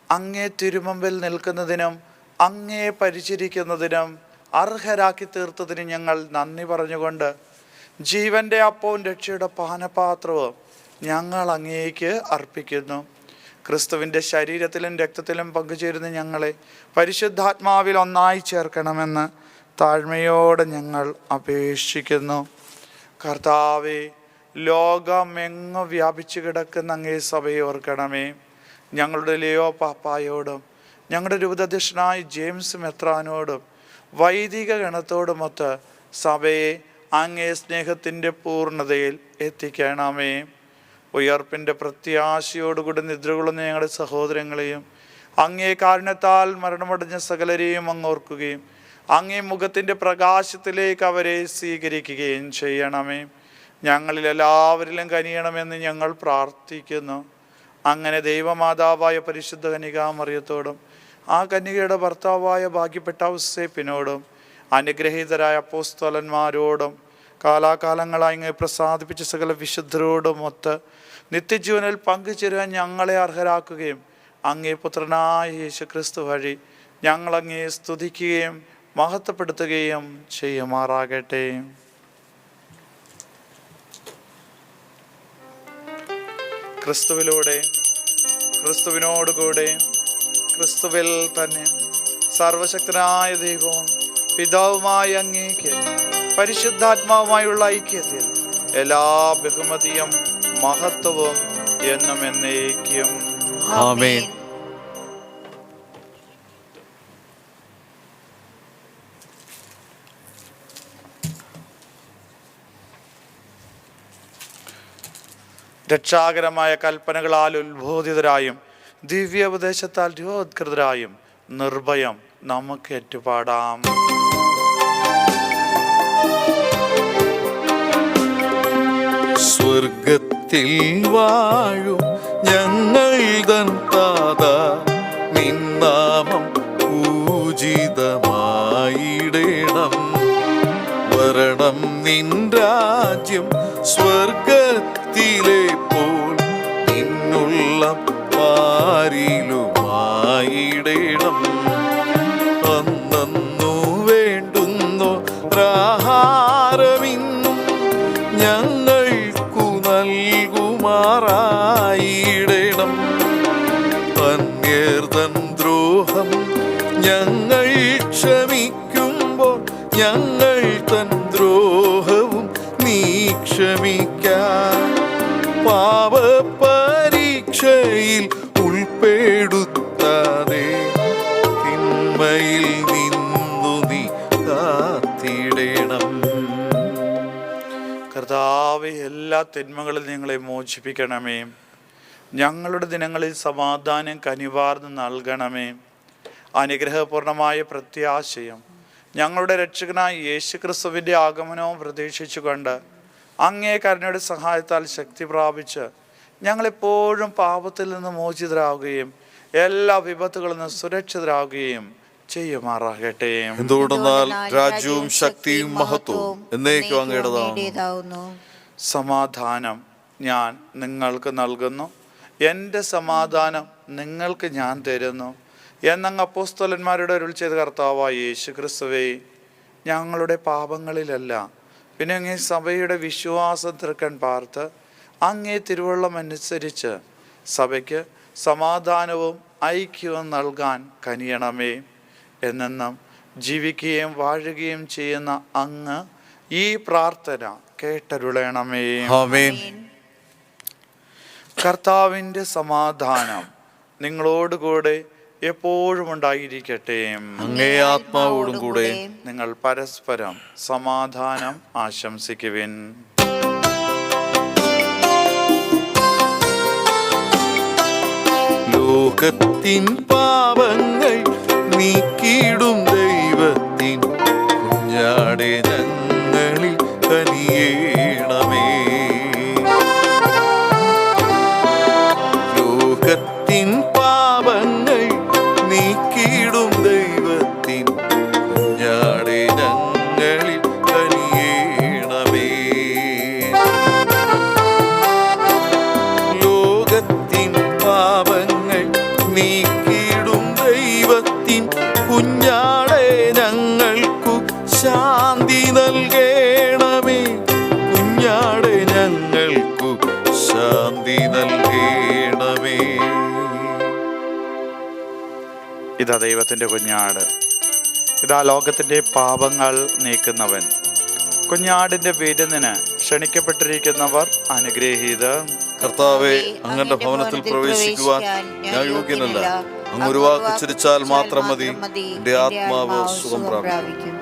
അങ്ങേ തിരുമുമ്പിൽ നിൽക്കുന്നതിനും അങ്ങേ പരിചരിക്കുന്നതിനും അർഹരാക്കി തീർത്തതിന് ഞങ്ങൾ നന്ദി പറഞ്ഞുകൊണ്ട് ജീവന്റെ അപ്പവും രക്ഷയുടെ പാനപാത്രവും ഞങ്ങൾ അങ്ങേക്ക് അർപ്പിക്കുന്നു. ക്രിസ്തുവിൻ്റെ ശരീരത്തിലും രക്തത്തിലും പങ്കുചേരുന്ന ഞങ്ങളെ പരിശുദ്ധാത്മാവിൽ ഒന്നായി ചേർക്കണമെന്ന് താഴ്മയോടെ ഞങ്ങൾ അപേക്ഷിക്കുന്നു. കർത്താവേ, ലോകമെങ്ങും വ്യാപിച്ചു കിടക്കുന്ന അങ്ങേ സഭയെ ഓർക്കണമേ. ഞങ്ങളുടെ ലിയോ പാപ്പായോടും ഞങ്ങളുടെ രൂപതാധ്യക്ഷനായ ജെയിംസ് മെത്രാനോടും വൈദിക ഗണത്തോടുമൊത്ത് സഭയെ അങ്ങേ സ്നേഹത്തിൻ്റെ പൂർണ്ണതയിൽ എത്തിക്കണമേ. ഉയർപ്പിൻ്റെ പ്രത്യാശയോടുകൂടി നിദ്രകൊള്ളുന്ന ഞങ്ങളുടെ സഹോദരങ്ങളെയും അങ്ങേ കാരുണ്യത്താൽ മരണമടഞ്ഞ സകലരെയും അങ്ങ് ഓർക്കുകയും അങ്ങേ മുഖത്തിൻ്റെ പ്രകാശത്തിലേക്ക് അവരെ സ്വീകരിക്കുകയും ചെയ്യണമേ. ഞങ്ങളിൽ എല്ലാവരിലും കനിയണമെന്ന് ഞങ്ങൾ പ്രാർത്ഥിക്കുന്നു. അങ്ങനെ ദൈവമാതാവായ പരിശുദ്ധ കന്യകാമറിയത്തോടും ആ കന്യകയുടെ ഭർത്താവായ ഭാഗ്യപ്പെട്ട ഔസേപ്പിനോടും അനുഗ്രഹീതരായ അപ്പോസ്തലന്മാരോടും കാലാകാലങ്ങളായി അങ്ങ് പ്രസാദിപ്പിച്ച സകല വിശുദ്ധരോടുമൊത്ത് നിത്യജീവനിൽ പങ്കുചേരുവാൻ ഞങ്ങളെ അർഹരാക്കുകയും അങ്ങേ പുത്രനായ യേശുക്രിസ്തു വഴി ഞങ്ങളങ്ങേ സ്തുതിക്കുകയും മഹത്വപ്പെടുത്തുകയും ചെയ്യുമാറാകട്ടെ. ക്രിസ്തുവിലൂടെ, ക്രിസ്തുവിനോടുകൂടെ, ക്രിസ്തുവിൽ തന്നെ സർവശക്തനായ ദൈവവും പിതാവുമായ അങ്ങേക്ക് പരിശുദ്ധാത്മാവുമായുള്ള ഐക്യത്തിൽ എല്ലാ ബഹുമതിയും മഹത്വവും എന്നും എന്നേക്കും. ആമേൻ. രക്ഷാകരമായ കൽപ്പനകളാൽ ഉത്ബോധിതരായും ദിവ്യോപദേശത്താൽ രോത്കൃതരായും നിർഭയം നമുക്ക് ഏറ്റുപാടാം. സ്വർഗത്തിൽ വാഴും ഞങ്ങൾ തൻ താത, നിന്നാമം പൂജിതമായിടേണം. വരണം നിൻ രാജ്യം സ്വർഗത്തിലെ പോൽ നിന്നുള്ള പാരിലുമായിടേണം. അന്നു വേണ്ടുന്നു ആഹാരമിന്നും ഞങ്ങൾക്കു നൽകുമാറായിടണം. അന്യർതൻ ദ്രോഹം ഞങ്ങൾ ക്ഷമിക്കുമ്പോൾ ഞങ്ങൾ തൻ ദ്രോഹവും നീ ക്ഷമിക്കാൻ. പാപപരീക്ഷയിൽ ഉൾപ്പെടുത്താതെ തിന്മയിൽ നിന്നു നീ കാത്തിടണം. കർത്താവേ, എല്ലാ തിന്മകളിൽ ഞങ്ങളെ മോചിപ്പിക്കണമേ. ഞങ്ങളുടെ ദിനങ്ങളിൽ സമാധാനം കനിവാർന്ന് നൽകണമേ. അനുഗ്രഹപൂർണമായ പ്രത്യാശയും ഞങ്ങളുടെ രക്ഷകനായ യേശുക്രിസ്തുവിൻ്റെ ആഗമനവും പ്രതീക്ഷിച്ചുകൊണ്ട് അങ്ങേ കരുണയുടെ സഹായത്താൽ ശക്തി പ്രാപിച്ച് ഞങ്ങളെപ്പോഴും പാപത്തിൽ നിന്ന് മോചിതരാകുകയും എല്ലാ വിപത്തുകളിൽ നിന്ന് സുരക്ഷിതരാകുകയും ചെയ്യുമാറാകട്ടെ. എന്തുകൊണ്ടെന്നാൽ രാജ്യവും ശക്തിയും മഹത്വവും എന്നേക്കും അങ്ങയുടേതാകുന്നു. സമാധാനം ഞാൻ നിങ്ങൾക്ക് നൽകുന്നു, എൻ്റെ സമാധാനം നിങ്ങൾക്ക് ഞാൻ തരുന്നു എന്നങ്ങ് അപ്പോസ്തലന്മാരുടെ അരുൾ ചെയ്ത കർത്താവായ യേശു ക്രിസ്തുവേ, ഞങ്ങളുടെ പാപങ്ങളിലല്ല പിന്നെ അങ്ങേ സഭയുടെ വിശ്വാസം തൃക്കൺ പാർത്ത് അങ്ങേ തിരുവള്ളം അനുസരിച്ച് സഭയ്ക്ക് സമാധാനവും ഐക്യവും നൽകാൻ കനിയണമേ. എന്നെന്നും ജീവിക്കുകയും വാഴുകയും ചെയ്യുന്ന അങ്ങ് ഈ പ്രാർത്ഥന കേട്ടരുളണമേ. ആമേൻ. കർത്താവിൻ്റെ സമാധാനം നിങ്ങളോടുകൂടെ എപ്പോഴും ഉണ്ടായിരിക്കട്ടെ. അങ്ങേ ആത്മാവോടും കൂടെ. നിങ്ങൾ പരസ്പരം സമാധാനം ആശംസിക്കുവിൻ. ലോകത്തിൻ പാപങ്ങൾ നീക്കിയിടും ദൈവത്തിൻ കുഞ്ഞാടെ ഞങ്ങളിൽ കനിയേണമേ. ലോകത്തിൻ പാപങ്ങൾ നീക്കിയിടും ദൈവത്തിൻ കുഞ്ഞാടെ ഞങ്ങളിൽ കനിയേണമേ. ലോകത്തിൻ പാപങ്ങൾ നീക്കിയിടും ദൈവത്തിൻ കുഞ്ഞാടെ ഞങ്ങൾക്കു ശാന്തി നൽകേണമേ. കുഞ്ഞാടെ ഞങ്ങൾക്കു ശാന്തി നൽകേണമേ. ഇതാ ദൈവത്തിൻ്റെ കുഞ്ഞാട്, ഇതാ ലോകത്തിൻ്റെ പാപങ്ങൾ നീക്കുന്നവൻ. കുഞ്ഞാടിൻ്റെ വിരുന്നിന് ക്ഷണിക്കപ്പെട്ടിരിക്കുന്നവർ അനുഗ്രഹീതർ. കർത്താവെ, അങ്ങയുടെ ഭവനത്തിൽ പ്രവേശിക്കുവാൻ ഞാൻ യോഗ്യനല്ല. അങ്ങ് ഒരു വാക്ക് ഉച്ചരിച്ചാൽ മാത്രം മതി, എൻ്റെ ആത്മാവ് സുഖം പ്രാപിക്കും.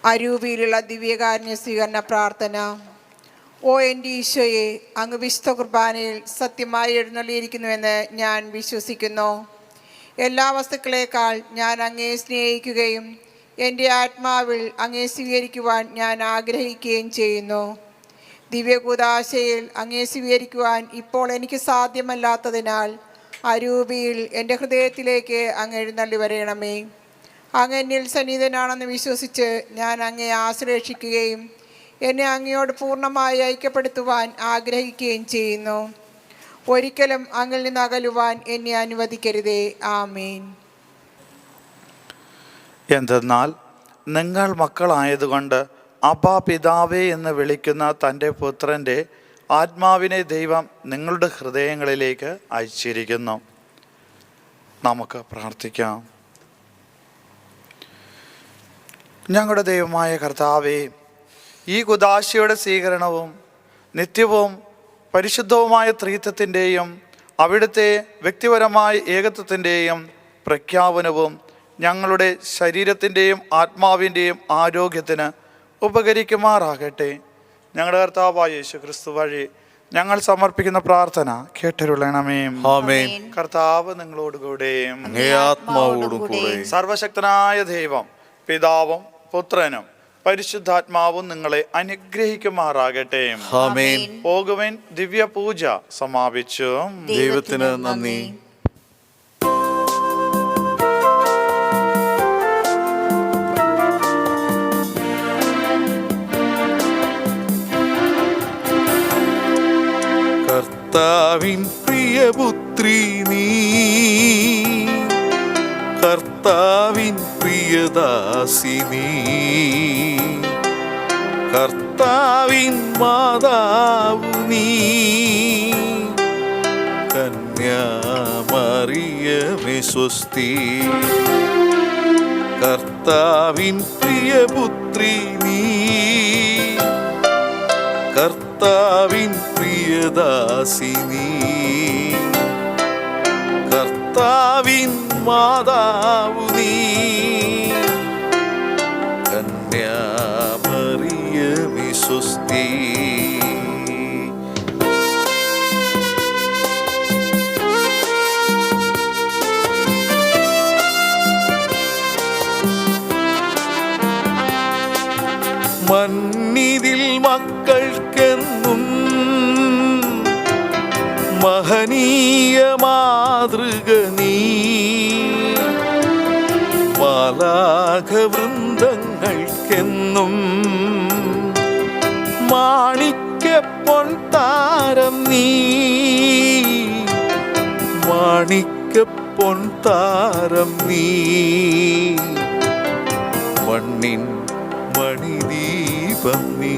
അരൂപിയിലുള്ള ദിവ്യകാരുണ്യ സ്വീകരണ പ്രാർത്ഥന. ഓ എൻ്റെ ഈശോയെ, അങ്ങ് വിശുദ്ധ കുർബാനയിൽ സത്യമായി എഴുന്നള്ളിയിരിക്കുന്നുവെന്ന് ഞാൻ വിശ്വസിക്കുന്നു. എല്ലാ വസ്തുക്കളേക്കാൾ ഞാൻ അങ്ങയെ സ്നേഹിക്കുകയും എൻ്റെ ആത്മാവിൽ അങ്ങയെ സ്വീകരിക്കുവാൻ ഞാൻ ആഗ്രഹിക്കുകയും ചെയ്യുന്നു. ദിവ്യകൂദാശയിൽ അങ്ങയെ സ്വീകരിക്കുവാൻ ഇപ്പോൾ എനിക്ക് സാധ്യമല്ലാത്തതിനാൽ അരൂപിയിൽ എൻ്റെ ഹൃദയത്തിലേക്ക് അങ്ങ് എഴുന്നള്ളി വരയണമേ. അങ്ങ് എന്നിൽ സന്നിധനാണെന്ന് വിശ്വസിച്ച് ഞാൻ അങ്ങയെ ആശ്ലേഷിക്കുകയും എന്നെ അങ്ങയോട് പൂർണ്ണമായി ഐക്യപ്പെടുത്തുവാൻ ആഗ്രഹിക്കുകയും ചെയ്യുന്നു. ഒരിക്കലും അങ്ങിൽ നിന്ന് അകലുവാൻ എന്നെ അനുവദിക്കരുതേ. ആമേൻ. എന്തെന്നാൽ നിങ്ങൾ മക്കളായതുകൊണ്ട് അബ്ബാ പിതാവേ എന്ന് വിളിക്കുന്ന തൻ്റെ പുത്രൻ്റെ ആത്മാവിനെ ദൈവം നിങ്ങളുടെ ഹൃദയങ്ങളിലേക്ക് അയച്ചിരിക്കുന്നു. നമുക്ക് പ്രാർത്ഥിക്കാം. ഞങ്ങളുടെ ദൈവമായ കർത്താവേ, ഈ കുദാശയുടെ സ്വീകരണവും നിത്യവും പരിശുദ്ധവുമായ ത്രിത്വത്തിൻ്റെയും അവിടുത്തെ വ്യക്തിപരമായ ഏകത്വത്തിൻ്റെയും പ്രഖ്യാപനവും ഞങ്ങളുടെ ശരീരത്തിൻ്റെയും ആത്മാവിൻ്റെയും ആരോഗ്യത്തിന് ഉപകരിക്കുമാറാകട്ടെ. ഞങ്ങളുടെ കർത്താവായ യേശു ക്രിസ്തു വഴി ഞങ്ങൾ സമർപ്പിക്കുന്ന പ്രാർത്ഥന കേട്ടരുളണമേ. ആമേൻ. കർത്താവ് നിങ്ങളോടുകൂടെ, അങ്ങേ ആത്മാവോടും കൂടെ. സർവശക്തനായ ദൈവം പിതാവും പുത്രനും പരിശുദ്ധാത്മാവും നിങ്ങളെ അനുഗ്രഹിക്കുമാറാകട്ടെ. ആമേൻ. പോകുവിൻ, ദിവ്യ പൂജ സമാപിച്ചു. ദൈവത്തിന് നന്ദി. കർത്താവിൻ പ്രിയപുത്രി നീ, കർത്താവിൻ പ്രിയദാസിനി, കർത്താവിൻ മാതാവു നീ, കന്യാമറിയമേ സ്വസ്തി. കർത്താവിൻ പ്രിയപുത്രി നീ, കർത്താവിൻ പ്രിയദാസിനി, കർത്താവിൻ മാതാവു നീ, കന്യാമറിയമേ സ്വസ്തി. മന്നിതിൽ മക്കൾക്കെന്നും മഹനീയ മാതൃക നീ, മാലാഖവൃന്ദങ്ങൾക്കെന്നും മാണിക്യപ്പൊൻ താരം നീ, മാണിക്യപ്പൊൻ താരം നീ, മണ്ണിൻ മണിദീപം നീ.